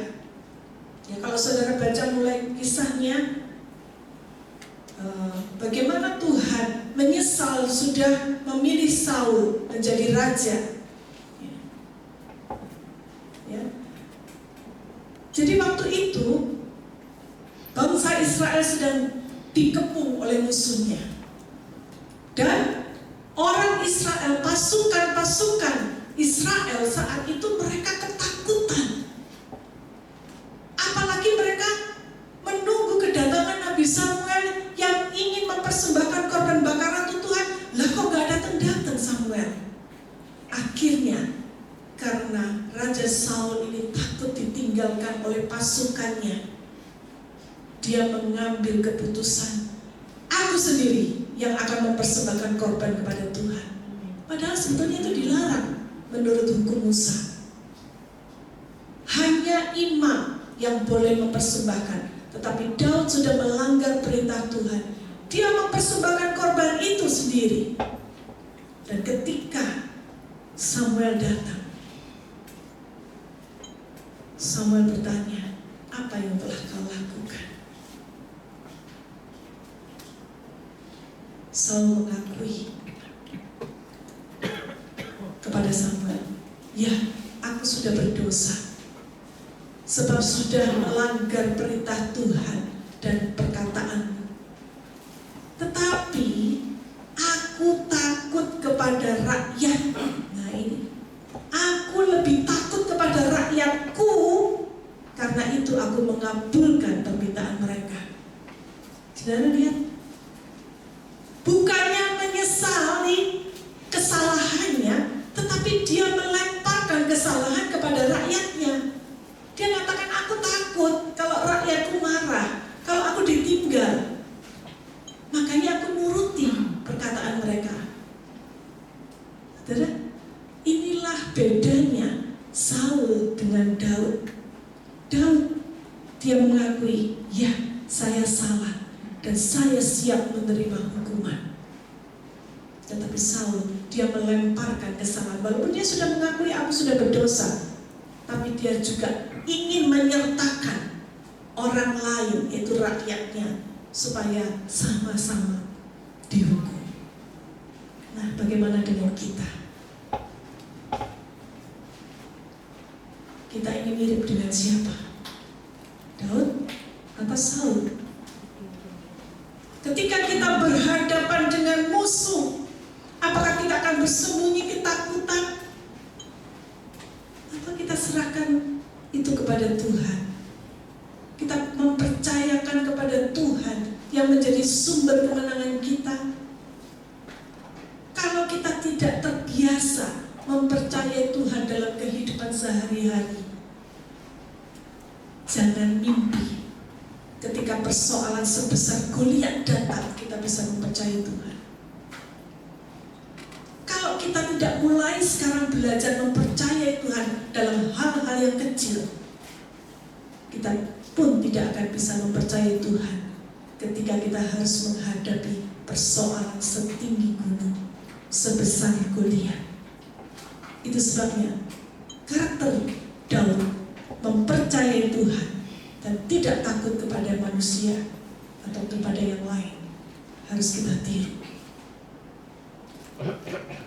Speaker 3: Ya, kalau saudara baca mulai kisahnya, bagaimana Tuhan menyesal sudah memilih Saul menjadi raja. Ya. Jadi waktu itu bangsa Israel sedang dikepung oleh musuhnya, dan orang Israel, pasukan Israel saat itu mereka ketakutan. Apalagi mereka menunggu kedatangan Nabi Samuel yang ingin mempersembahkan korban bakaran untuk Tuhan. Lah kok gak datang-datang Samuel? Akhirnya karena Raja Saul ini takut ditinggalkan oleh pasukannya, dia mengambil keputusan, aku sendiri yang akan mempersembahkan korban kepada Tuhan. Padahal sebetulnya itu dilarang menurut hukum Musa. Hanya imam yang boleh mempersembahkan. Tetapi Daud sudah melanggar perintah Tuhan. Dia mempersembahkan korban itu sendiri. Dan ketika Samuel datang, Samuel bertanya, apa yang telah kau lakukan? Saul mengakui kepada Samuel, ya, aku sudah berdosa, sebab sudah melanggar perintah Tuhan dan perkataanmu. Tetapi aku takut kepada rakyat. Nah ini, aku lebih takut kepada rakyatku, karena itu aku mengabulkan permintaan mereka. Saudara lihat, bukannya menyesali kesalahannya, tetapi dia melemparkan kesalahan kepada rakyatnya. Dia mengatakan, aku takut kalau rakyatku marah, kalau aku ditinggal, makanya aku nuruti perkataan mereka. Saudara, inilah bedanya Saul dengan Daud. Daud, dia mengakui, ya, saya salah dan saya siap menerima hukuman. Tetapi Saul, dia melemparkan kesalahan. Walaupun dia sudah mengakui, aku sudah berdosa, tapi dia juga ingin menyertakan orang lain, yaitu rakyatnya, supaya sama-sama dihukum. Nah, bagaimana dengan kita? Kita ini mirip dengan siapa? Daud atau Saul? Ketika kita berhadapan dengan musuh, apakah kita akan bersembunyi ketakutan? Atau kita serahkan itu kepada Tuhan? Kita mempercayakan kepada Tuhan yang menjadi sumber kemenangan kita. Kalau kita tidak terbiasa mempercayai Tuhan dalam kehidupan sehari-hari, jangan mimpi ketika persoalan sebesar Goliat datang, kita bisa mempercayai Tuhan. Kalau kita tidak mulai sekarang belajar mempercayai Tuhan dalam hal-hal yang kecil, kita pun tidak akan bisa mempercayai Tuhan ketika kita harus menghadapi persoalan setinggi gunung, sebesar Goliat. Itu sebabnya karakter Daud mempercayai Tuhan dan tidak takut kepada manusia atau kepada yang lain harus kita tiru.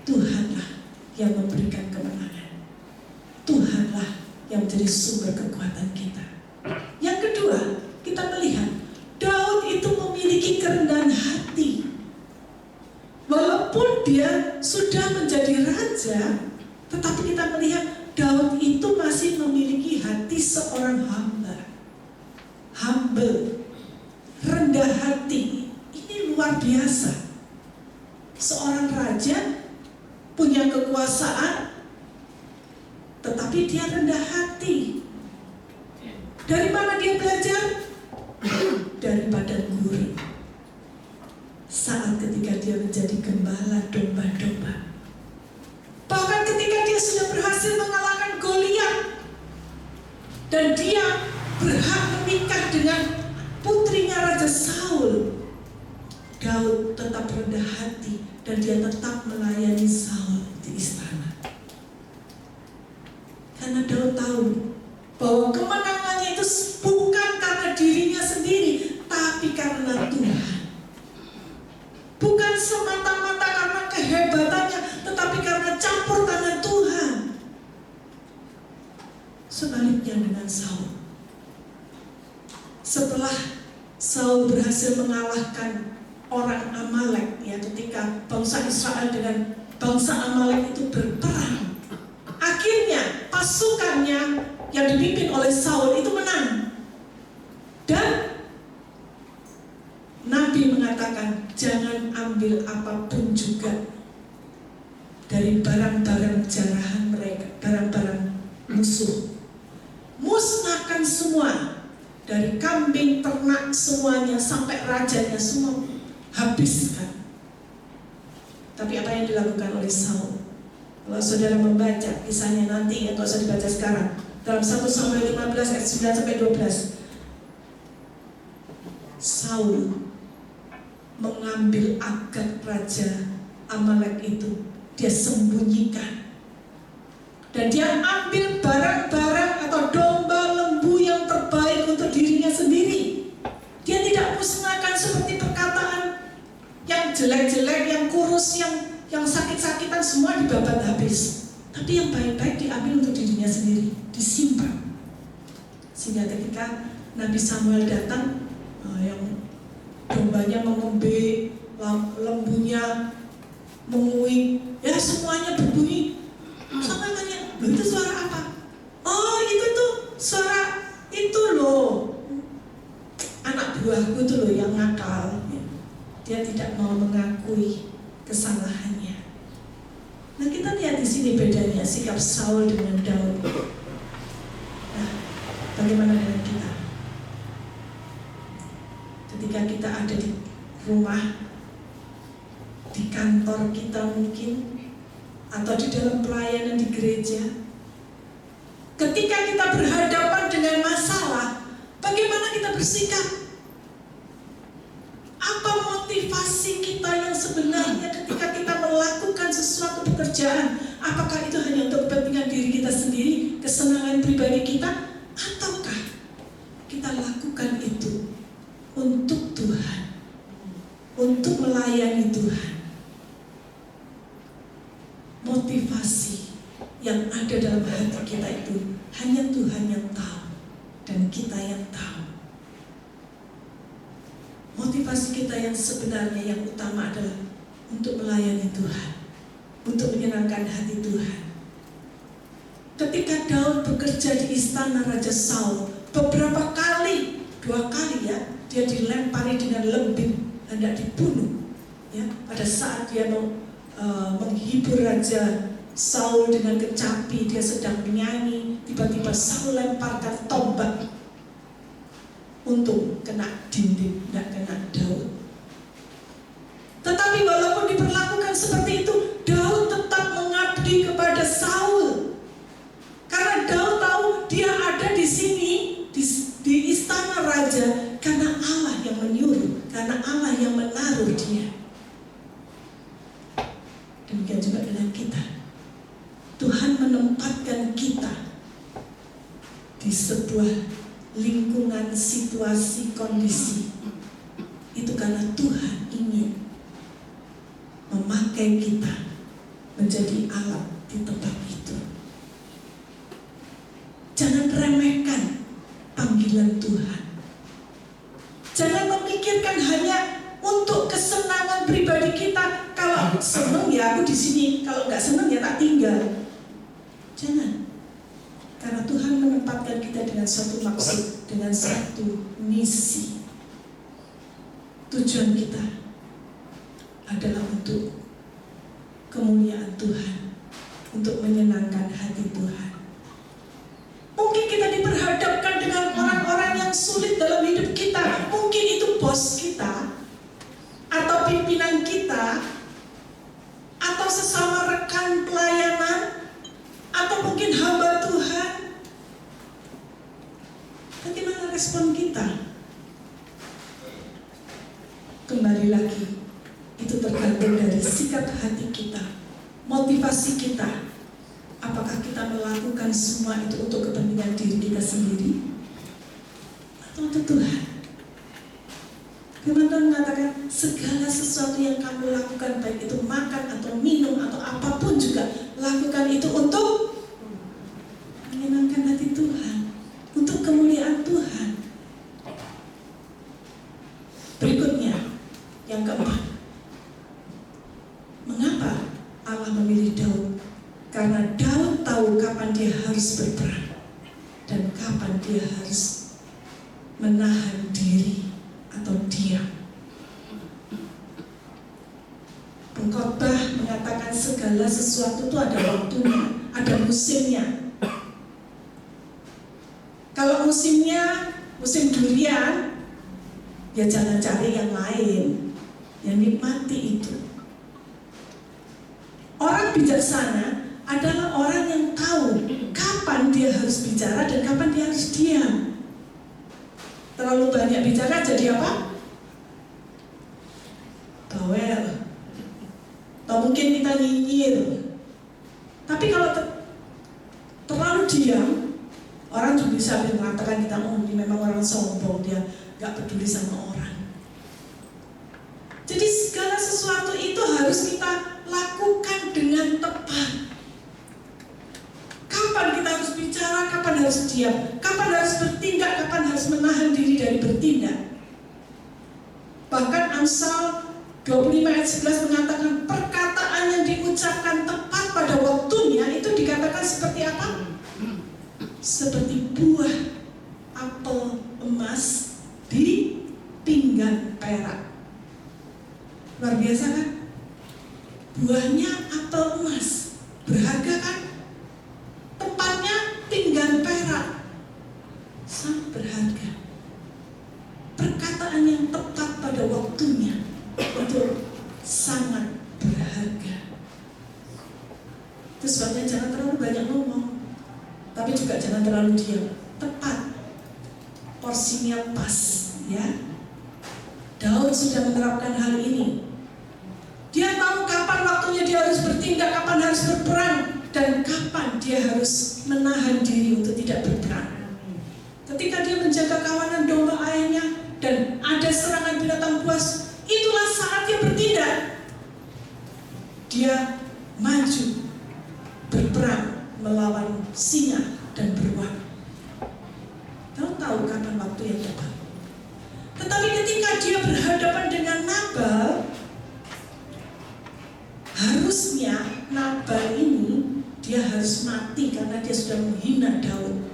Speaker 3: Tuhanlah yang memberikan kemenangan. Tuhanlah yang menjadi sumber kekuatan kita. Yang kedua, kita melihat Daud itu memiliki kerendahan hati. Walaupun dia sudah menjadi raja, tetapi kita melihat Daud itu masih memiliki hati seorang hamba. Humble, rendah hati. Ini luar biasa. Seorang raja punya kekuasaan, tetapi dia rendah hati. Dari mana dia belajar? Dari padang gurun. Saat ketika dia menjadi gembala domba-domba. Bahkan ketika dia sudah berhasil mengalahkan Goliat dan dia berhak menikah dengan putrinya Raja Saul, Daud tetap rendah hati dan dia tetap melayani Saul di istana. Karena Daud tahu bahwa kemenangannya itu bukan karena campur tangan Tuhan. Sebaliknya dengan Saul. Setelah Saul berhasil mengalahkan orang Amalek, ya, ketika bangsa Israel dengan bangsa Amalek itu berperang, akhirnya pasukannya yang dipimpin oleh Saul itu menang. Dan Nabi mengatakan, jangan ambil apapun juga dari barang-barang jarahan mereka, barang-barang musuh. Musnahkan semua, dari kambing, ternak, semuanya, sampai rajanya, semua habiskan. Tapi apa yang dilakukan oleh Saul? Kalau saudara membaca kisahnya nanti, atau usah dibaca sekarang, dalam 1 Samuel 15 ayat 9-12, Saul mengambil Agag raja Amalek itu, dia sembunyikan, dan dia ambil barang-barang atau domba, lembu yang terbaik untuk dirinya sendiri. Dia tidak musnahkan seperti perkataan yang jelek-jelek, yang kurus, yang sakit-sakitan, semua dibabat habis. Tapi yang baik-baik diambil untuk dirinya sendiri, disimpan. Sehingga ketika Nabi Samuel datang, yang dombanya mengembe, lembunya menguing, ya semuanya berbunyi. Sampai tanya, itu suara apa? Oh, itu tuh suara itu loh, anak buahku tuh loh yang nakal. Dia tidak mau mengakui kesalahannya. Nah, kita lihat di sini bedanya sikap Saul dengan Daud. Nah, bagaimana dengan kita? Ketika kita ada di rumah, di kantor kita mungkin, atau di dalam pelayanan di gereja, ketika kita berhadapan dengan masalah, bagaimana kita bersikap? Apa motivasi kita yang sebenarnya ketika kita melakukan sesuatu pekerjaan? Apakah itu hanya untuk kepentingan diri kita sendiri, kesenangan pribadi kita, ataukah kita lakukan itu untuk Tuhan, untuk melayani Tuhan? Motivasi yang ada dalam hati kita itu hanya Tuhan yang tahu, dan kita yang tahu. Motivasi kita yang sebenarnya, yang utama adalah untuk melayani Tuhan, untuk menyenangkan hati Tuhan. Ketika Daud bekerja di istana Raja Saul, beberapa kali, 2 kali ya, dia dilempari dengan lembing, hendak dibunuh. Ya, pada saat dia mau menghibur Raja Saul dengan kecapi, dia sedang menyanyi, tiba-tiba Saul lemparkan tombak. Untung kena dinding, tidak kena Daud. Tetapi walaupun diperlakukan seperti itu, Daud tetap mengabdi kepada Saul. Karena Daud tahu dia ada di sini, di istana raja, karena Allah yang menyuruh, karena Allah yang menaruh dia. Demikian juga dengan kita. Tuhan menempatkan kita di sebuah lingkungan, situasi, kondisi. Itu karena Tuhan ingin memakai kita menjadi alat di tempat itu. Jangan remehkan panggilan Tuhan. Jangan memikirkan hanya untuk kesenangan pribadi kita. Kalau senang ya aku di sini, kalau nggak senang ya tak tinggal. Jangan. Karena Tuhan menempatkan kita dengan satu maksud, dengan satu misi. Tujuan kita adalah untuk kemuliaan Tuhan, untuk menyenangkan hati Tuhan. Mungkin kita diperhadapkan dengan orang-orang yang sulit dalam hidup kita. Mungkin itu bos kita, atau pimpinan kita, atau sesama rekan pelayanan, atau mungkin hamba Tuhan. Bagaimana respon kita? Kembali lagi, itu tergantung dari sikap hati kita, motivasi kita. Apakah kita melakukan semua itu untuk kepentingan diri kita sendiri, atau untuk Tuhan? Firman Tuhan mengatakan, segala sesuatu yang kamu lakukan, baik itu makan atau minum atau apapun juga, lakukan itu untuk menyenangkan hati Tuhan, untuk kemuliaan Tuhan. Berikutnya, yang keempat, mengapa Allah memilih Daud? Karena Daud tahu kapan dia harus berperang dan kapan dia harus menahan diri atau diam. Pengkhotbah mengatakan segala sesuatu itu ada waktunya, ada musimnya. Kalau musimnya musim durian, ya jangan cari yang lain, ya nikmati itu. Orang bijaksana adalah orang yang tahu kapan dia harus bicara dan kapan dia harus diam. Terlalu banyak bicara jadi apa? Bawel. Atau mungkin kita nyinyir. Tapi kalau terlalu diam, orang juga bisa mengatakan kita, oh ini memang orang sombong, dia gak peduli sama orang. Jadi segala sesuatu itu harus kita lakukan dengan tepat. Kapan kita harus bicara, kapan harus diam, kapan harus bertindak, kapan harus menahan diri dari bertindak. Bahkan Amsal 25 ayat 11 mengatakan perkataan yang diucapkan tepat pada waktunya itu dikatakan seperti apa? Seperti buah apel emas di pinggan perak. Luar biasa kan? Buahnya apel emas, berharga kan? Tempatnya pinggan perak, sangat berharga. Perkataan yang tepat pada waktunya itu sangat berharga. Itu sebabnya jangan terlalu banyak ngomong, tapi juga jangan terlalu diam. Tepat, porsinya pas, ya. Daud sudah menerapkan hal ini. Dia tahu kapan waktunya dia harus bertindak, kapan harus berperang, dan kapan dia harus menahan diri untuk tidak berperang. Ketika dia menjaga kawanan domba ayahnya dan ada serangan binatang buas, itulah saat dia bertindak. Dia maju berperang melawan singa dan beruang. Tahu kapan waktu yang tepat. Tetapi ketika dia berhadapan dengan Nabal, harusnya Nabal ini dia harus mati karena dia sudah menghina Daud.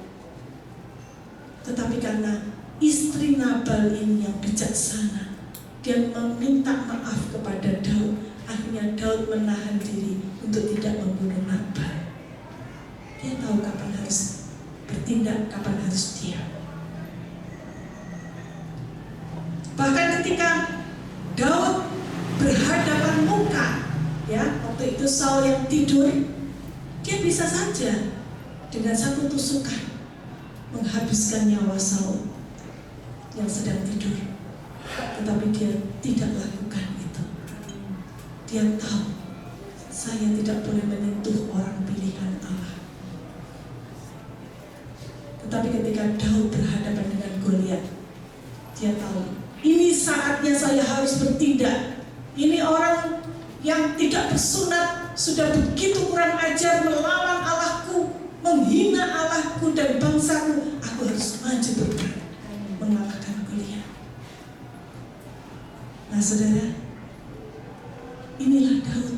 Speaker 3: Tetapi karena istri Nabal ini yang bijaksana, dia meminta maaf kepada Daud. Akhirnya Daud menahan diri untuk tidak membunuh Nabal. Dia tahu kapan harus bertindak, kapan harus diam. Bahkan ketika Daud berhadapan muka, ya, waktu itu Saul yang tidur, dia bisa saja dengan satu tusukan menghabiskan nyawa Saul yang sedang tidur. Tetapi dia tidak lakukan itu. Dia tahu, saya tidak boleh menyentuh orang pilihan Allah. Tetapi ketika Daud berhadapan dengan Goliat, dia tahu, ini saatnya saya harus bertindak. Ini orang yang tidak bersunat, sudah begitu kurang ajar melawan Allahku, menghina Allahku dan bangsaku. Aku harus maju berperang mengalahkan Goliat. Nah saudara, inilah Daud.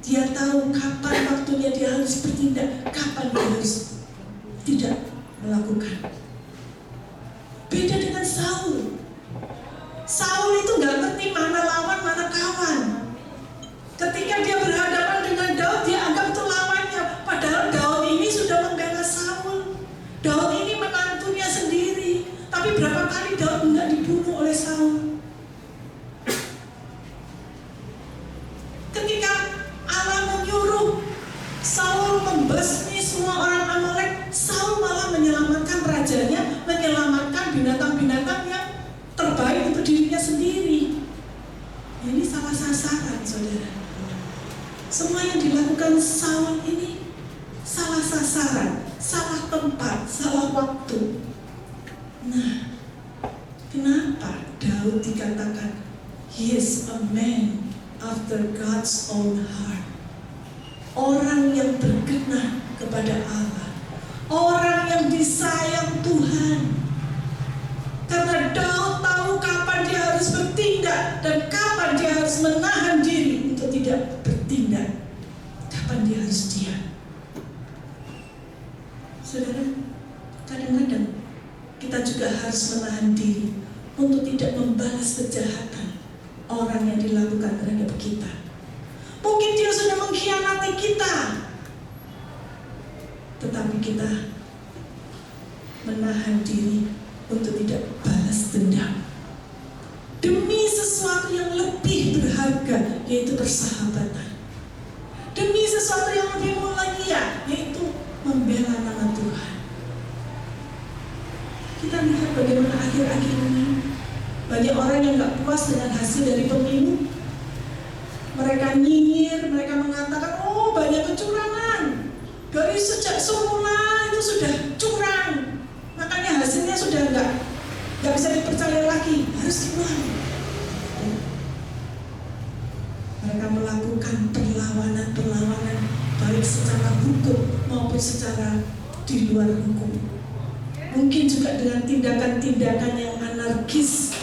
Speaker 3: Dia tahu kapan waktunya dia harus bertindak, kapan dia harus tidak melakukan. Beda dengan Saul. Saul itu gak ngerti mana lawan, mana kawan. Ketika dia berhadapan dengan Daud, dia anggap itu lawannya. Padahal Daud ini sudah membela Saul. Daud ini menantunya sendiri. Tapi berapa kali Daud tidak dibunuh oleh Saul. Ketika Allah menyuruh Saul membasmi semua orang Amalek, Saul malah menyelamatkan rajanya, menyelamatkan binatang-binatang yang terbaik untuk dirinya sendiri. Ini salah sasaran, saudara. Semua yang dilakukan Saul ini salah sasaran, salah tempat, salah waktu. Nah, kenapa Daud dikatakan He is a man after God's own heart. Orang yang berkenan kepada Allah, orang yang disayang Tuhan. Karena Daud tahu kapan dia harus bertindak dan kapan dia harus menahan diri untuk tidak bertindak. Kapan dia harus diam. Saudara, kadang-kadang kita juga harus menahan diri untuk tidak membalas kejahatan orang yang dilakukan terhadap kita. Mungkin dia sudah mengkhianati kita, tetapi kita menahan diri untuk tidak balas dendam demi sesuatu yang lebih berharga, yaitu persahabatan, demi sesuatu yang lebih mulia, yaitu membela nama Tuhan. Kita lihat bagaimana akhir-akhir ini banyak orang yang gak puas dengan hasil dari pemilu. Mereka nyinyir, mereka mengatakan, oh banyak kecurangan, dari sejak semula itu sudah curang, makanya hasilnya sudah nggak bisa dipercaya lagi, harus dibuang. Mereka melakukan perlawanan baik secara hukum maupun secara di luar hukum. Mungkin juga dengan tindakan-tindakan yang anarkis.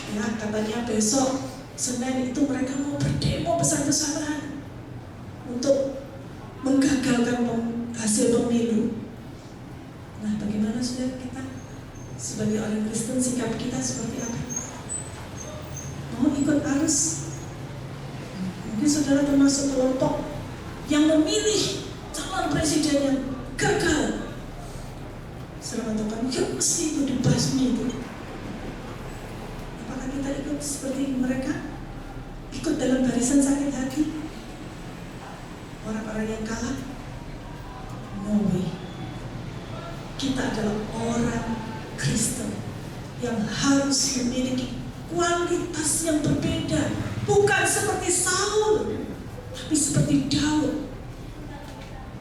Speaker 3: Ya, katanya besok Senin itu mereka mau berdemo besar-besaran untuk menggagalkan hasil pemilu. Nah, bagaimana saudara kita sebagai orang Kristen, sikap kita seperti apa? Mau ikut arus? Mungkin saudara termasuk kelompok yang memilih calon presiden yang gagal. Saudara mengatakan, ya mesti itu dibasmi itu. Apakah kita ikut seperti mereka? Ikut dalam barisan sakit hati orang-orang yang kalah? No way. Kita adalah orang Kristen yang harus memiliki kualitas yang berbeda, bukan seperti Saul, tapi seperti Daud,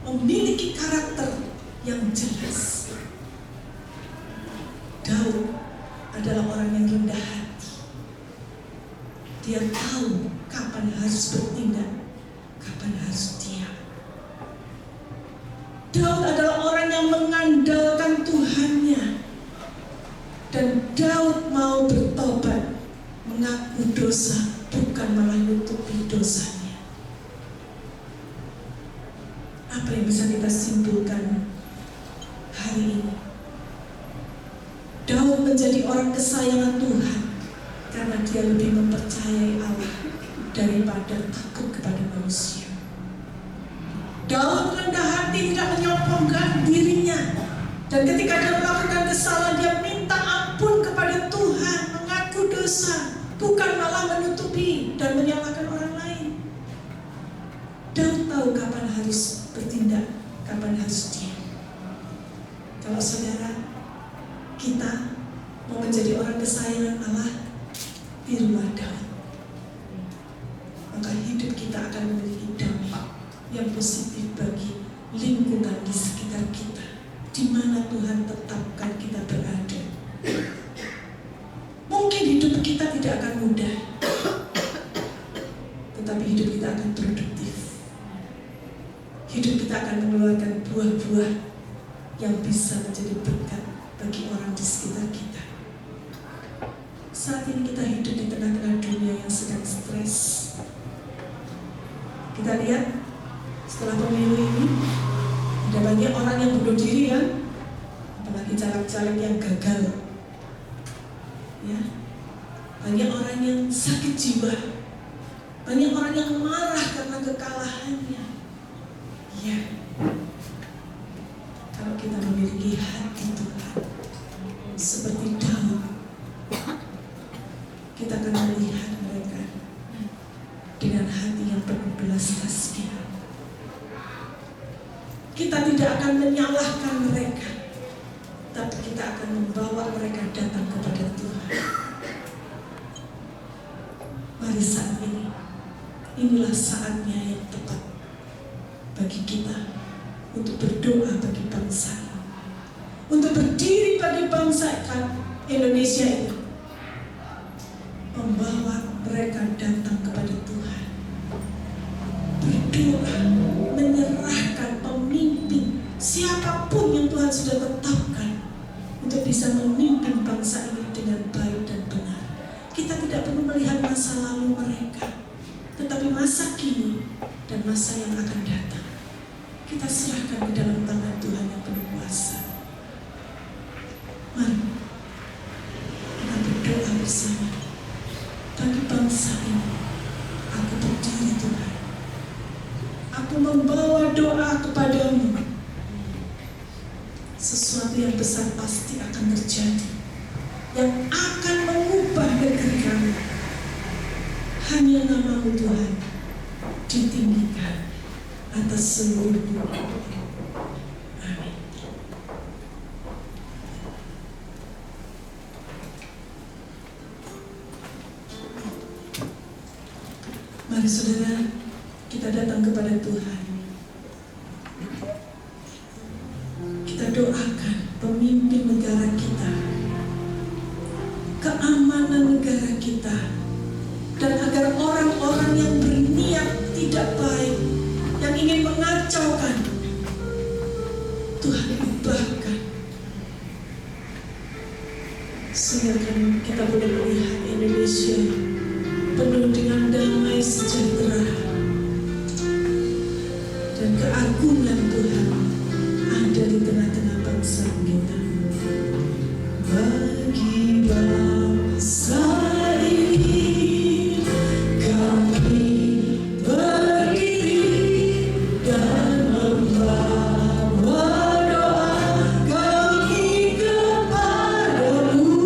Speaker 3: memiliki karakter yang jelas. Daud adalah orang yang rendah hati. Dia tahu kapan harus bertindak, kapan harus diam. Daud adalah orang yang mengandalkan Tuhannya. Dan Daud mau bertobat, mengaku dosa, bukan malah nutupi dosanya. Apa yang bisa kita simpulkan hari ini? Daud menjadi orang kesayangan Tuhan karena dia lebih mempercayai Allah daripada takut kepada manusia. Daud rendah hati, tidak menyombongkan dirinya, dan ketika dia melakukan kesalahan dia minta ampun kepada Tuhan, mengaku dosa, bukan malah menutupi dan menyalahkan orang lain. Daud tahu kapan harus bertindak, kapan harus diam. Kalau saudara kita mau menjadi orang kesayangan Allah, tirulah Daud. Maka hidup kita akan memiliki dampak yang positif bagi lingkungan di sekitar kita, di mana Tuhan tetapkan kita berada. Mungkin hidup kita tidak akan mudah, tetapi hidup kita akan produktif. Hidup kita akan mengeluarkan buah-buah yang bisa menjadi berkat bagi orang di sekitar kita. Saat ini kita hidup di tengah-tengah dunia yang sedang stres. Kita lihat setelah pemilu ini ada banyak orang yang bunuh diri, kan? Apalagi caleg-caleg yang gagal. Ya, banyak orang yang sakit jiwa, banyak orang yang marah karena kekalahannya. Ya, kalau kita memiliki hati Tuhan seperti Daud, kita akan melihat mereka dengan hati yang penuh belas kasihan. Kita tidak akan menyalahkan mereka, tapi kita akan membawa mereka datang kepada Tuhan. Mari saat ini, inilah saatnya yang tepat bagi kita untuk berdoa bagi bangsa ini, untuk berdiri bagi bangsa Indonesia ini, membawa mereka datang kepada Tuhan, berdoa, menyerahkan pemimpin siapapun yang Tuhan sudah tetapkan untuk bisa memimpin bangsa ini dengan baik dan benar. Kita tidak perlu melihat masa lalu mereka, tetapi masa kini dan masa yang akan datang kita serahkan ke dalam tangan Tuhan yang penuh kuasa. Mari kita berdoa bersama. Bagi bangsa ini, aku berdiri Tuhan. Aku membawa doa kepadamu. Sesuatu yang besar pasti akan terjadi, yang akan mengubah negeri kami. Hanya nama-Mu Tuhan ditinggikan atas seluruh dunia. Amin. Mari saudara, kita datang kepada Tuhan. Kita doakan pemimpin negara kita, keamanan negara kita, dan agar orang-orang yang berniat tidak baik, yang ingin mengacaukan, Tuhan ubahkan, sehingga kita boleh melihat Indonesia penuh dengan damai sejahtera dan keagungan Tuhan ada di tengah-tengah bangsa kita. Bagi bangsa ini kami berdiri dan membawa doa kami kepadamu.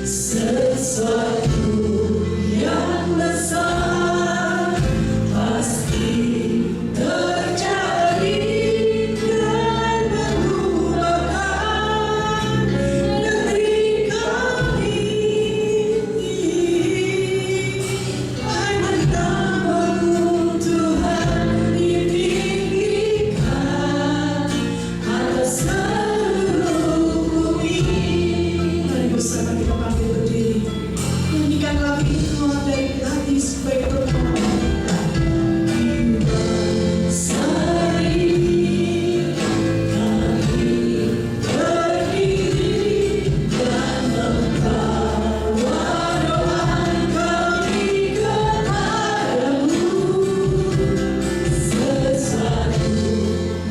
Speaker 3: Sesuatu yang besar pasti terjadi dan mengubahkan negeri kami. Hanya nama-Mu Tuhan ditinggikan atas seluruh bumi. Mari bersama kita bangkit berdiri. Nyanyikan lagu ini keluar dari hati sebagai permohonan. Bangsa ini kami berdiri dan membawa doa kami kepadamu. Sesuatu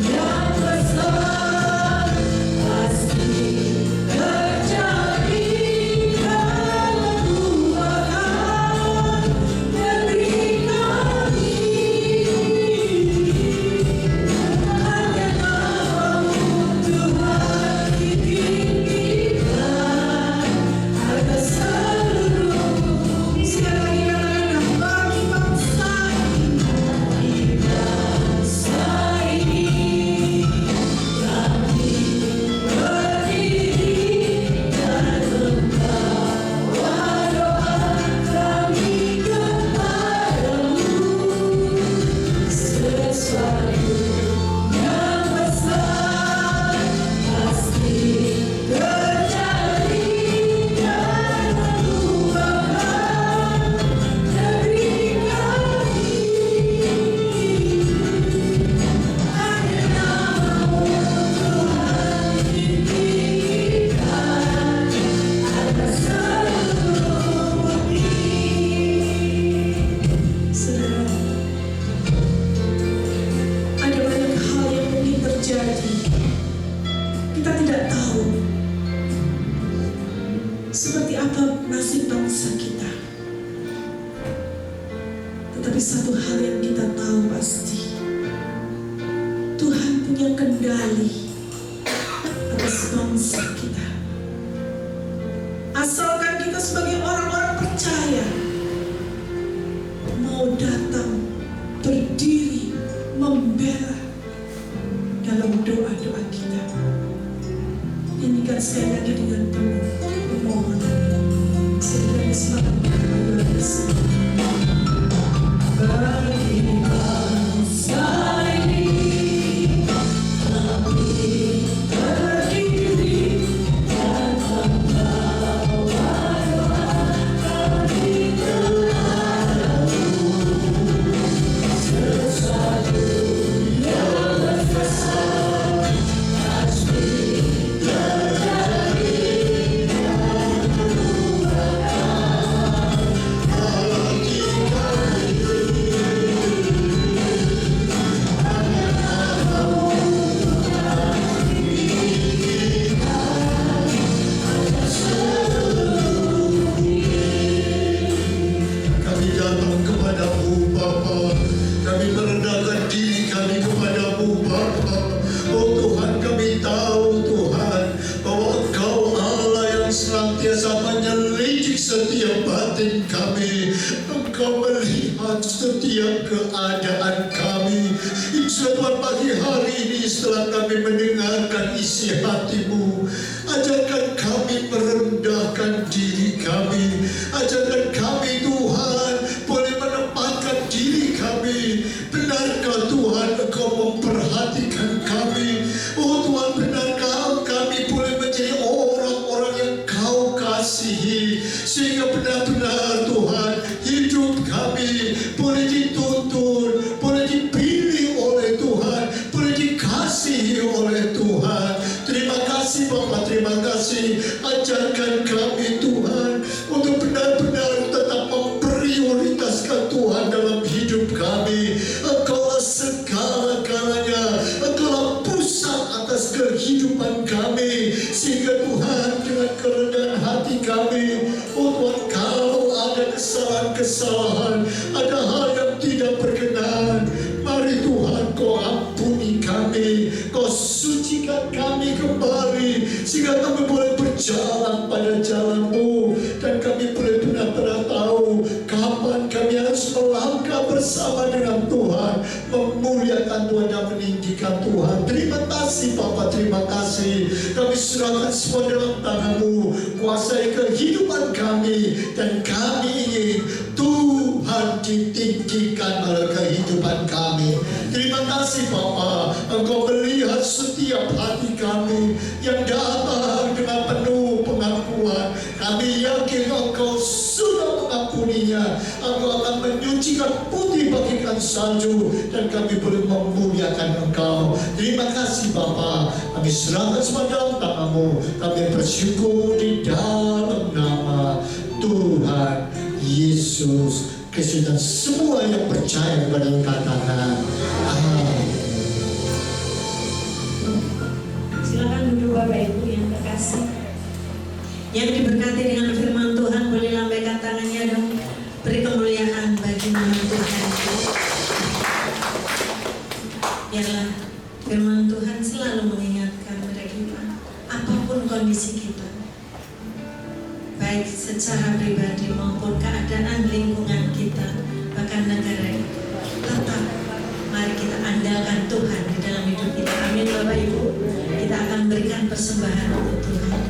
Speaker 3: yang besar pasti terjadi dan mengubahkan negeri kami. Hanya nama-Mu Tuhan ditinggikan atas seluruh bumi. Sekali lagi katakan, bagi bangsa ini, bangsa ini kami berdiri dan membawa doa kami kepadamu. Sesuatu yang besar pasti terjadi dan mengubahkan negeri kami. Hanya nama-Mu Tuhan ditinggikan atas seluruh bumi. Saudara, ada banyak hal yang mungkin terjadi. Kita tidak tahu seperti apa nasib bangsa kita. Tetapi satu hal yang kita tahu pasti, Tuhan punya kendali atas bangsa kita. Asalkan kita sebagai orang-orang percaya mau datang, berdiri, membela dalam doa-doa kita. Nyanyikan sekali lagi dengan penuh permohonan. Segera silakan kita bersama. Bagi bangsa ini kami berdiri dan membawa doa kami
Speaker 2: setiap batin kami. Engkau melihat setiap keadaan kami. Insya Tuhan, pagi hari ini setelah kami mendengarkan isi hati-Mu, ajarkan kami merendahkan diri kami. Ajarkan kami Tuhan boleh menempatkan diri kami. Benarkah Tuhan Engkau memperhatikan kami? Oh Tuhan, benarkah kami boleh menjadi orang-orang yang Kau kasihi, sehingga benar-benar Tuhan hidup kami boleh dituntun, boleh dipilih oleh Tuhan, boleh dikasihi oleh Tuhan. Terima kasih Bapa, terima kasih. Ajarkan kami Tuhan untuk benar-benar tetap memprioritaskan Tuhan dalam hidup kami. Engkaulah segala-galanya, Engkaulah pusat atas kehidupan kami, sehingga Tuhan dengan kerendahan hati kami, oh Tuhan, kalau ada kesalahan-kesalahan, ada hal yang tidak berkenan, mari Tuhan Kau ampuni kami, Kau sucikan kami kembali, sehingga kami boleh berjalan pada jalan-Mu, dan kami boleh benar-benar tahu kapan kami harus melangkah bersama dengan Tuhan, memuliakan Tuhan dan meninggikan Tuhan. Terima kasih Bapa, terima kasih. Kami serahkan semua dalam tangan-Mu, kuasai kehidupan kami, dan kami ingin Tuhan ditinggikan dalam kehidupan kami. Terima kasih Bapa, Engkau melihat setiap hati kami yang datang dengan penuh pengakuan. Kami yakin Engkau sudah mengampuninya. Engkau akan menyucikan putih bagaikan salju, dan kami boleh memuliakan Engkau. Terima kasih Bapa, kami serahkan semua dalam tangan-Mu. Kami bersyukur di dalam nama Tuhan Yesus Kristus, dan semua yang percaya kepada katakan amin.
Speaker 4: Silakan duduk Bapak Ibu yang terkasih.
Speaker 1: Yang diberkati dengan firman Tuhan boleh lambaikan tangannya dong. Beri kemuliaan bagi nama Tuhan. Biarlah firman Tuhan selalu mengingatkan kepada kita, apapun kondisi kita, baik secara pribadi maupun keadaan lingkungan kita, bahkan negara kita, tetap mari kita andalkan Tuhan di dalam hidup kita. Amin Bapak Ibu. Kita akan berikan persembahan untuk Tuhan.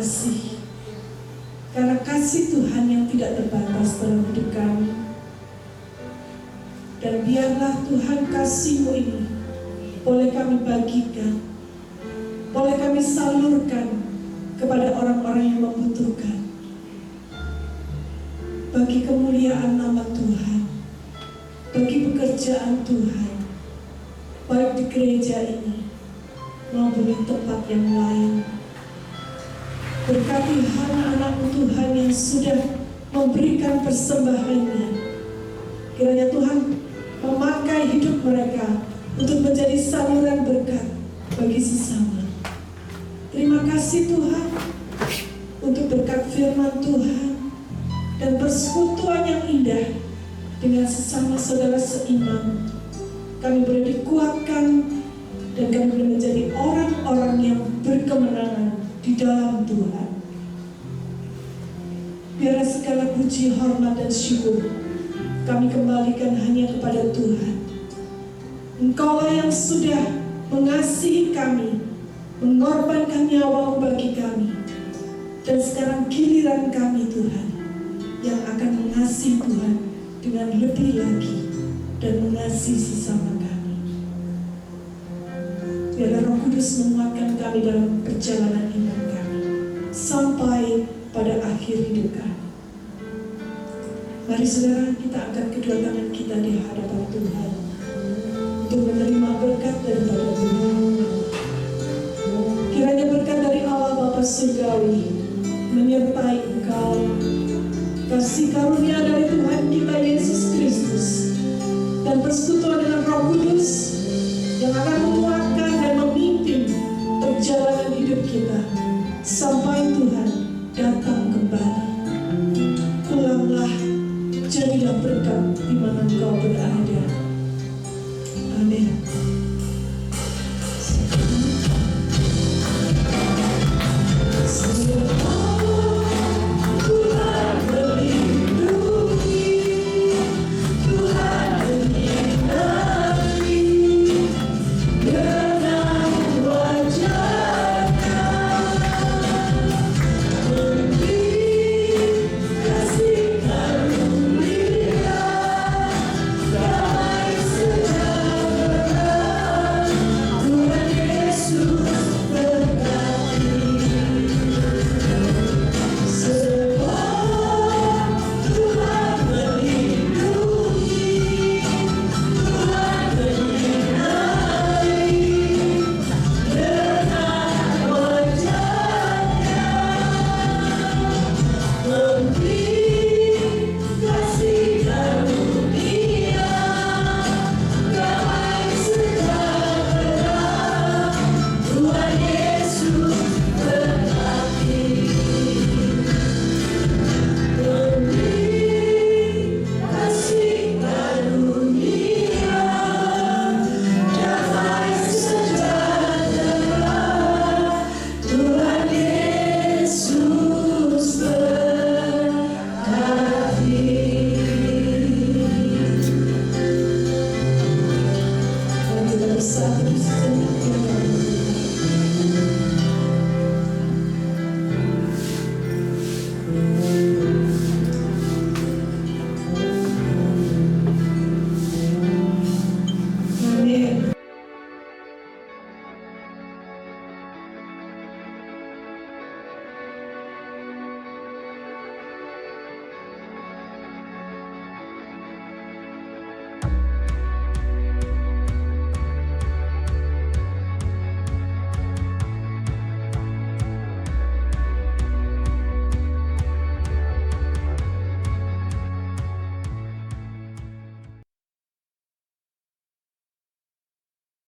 Speaker 3: kasih. Karena kasih Tuhan yang tidak terbatas dalam hidup kami. Dan biarlah Tuhan kasih-Mu ini boleh kami bagikan, boleh kami salurkan kepada orang-orang yang membutuhkan. Bagi kemuliaan nama Tuhan, bagi pekerjaan Tuhan, baik di gereja ini maupun di tempat yang lain. Berkati anak-anak Tuhan yang sudah memberikan persembahannya. Kiranya Tuhan memakai hidup mereka untuk menjadi saluran berkat bagi sesama. Terima kasih Tuhan untuk berkat firman Tuhan dan persekutuan yang indah dengan sesama saudara seiman. Kami boleh dikuatkan dan kami boleh menjadi orang-orang yang berkemenangan di dalam Tuhan. Biarlah segala puji, hormat, dan syukur kami kembalikan hanya kepada Tuhan. Engkaulah yang sudah mengasihi kami, mengorbankan nyawa bagi kami. Dan sekarang giliran kami Tuhan yang akan mengasihi Tuhan dengan lebih lagi dan mengasihi sesama kami. Biarlah Roh Kudus menguatkan kami dalam perjalanan iman kami sampai pada akhir hidup kami. Mari saudara, kita angkat kedua tangan kita di hadapan Tuhan untuk menerima berkat daripada Tuhan. Kiranya berkat dari Allah Bapa Surgawi menyertai engkau. Kasih karunia dari Tuhan kita Yesus Kristus dan persekutuan dengan Roh Kudus yang akan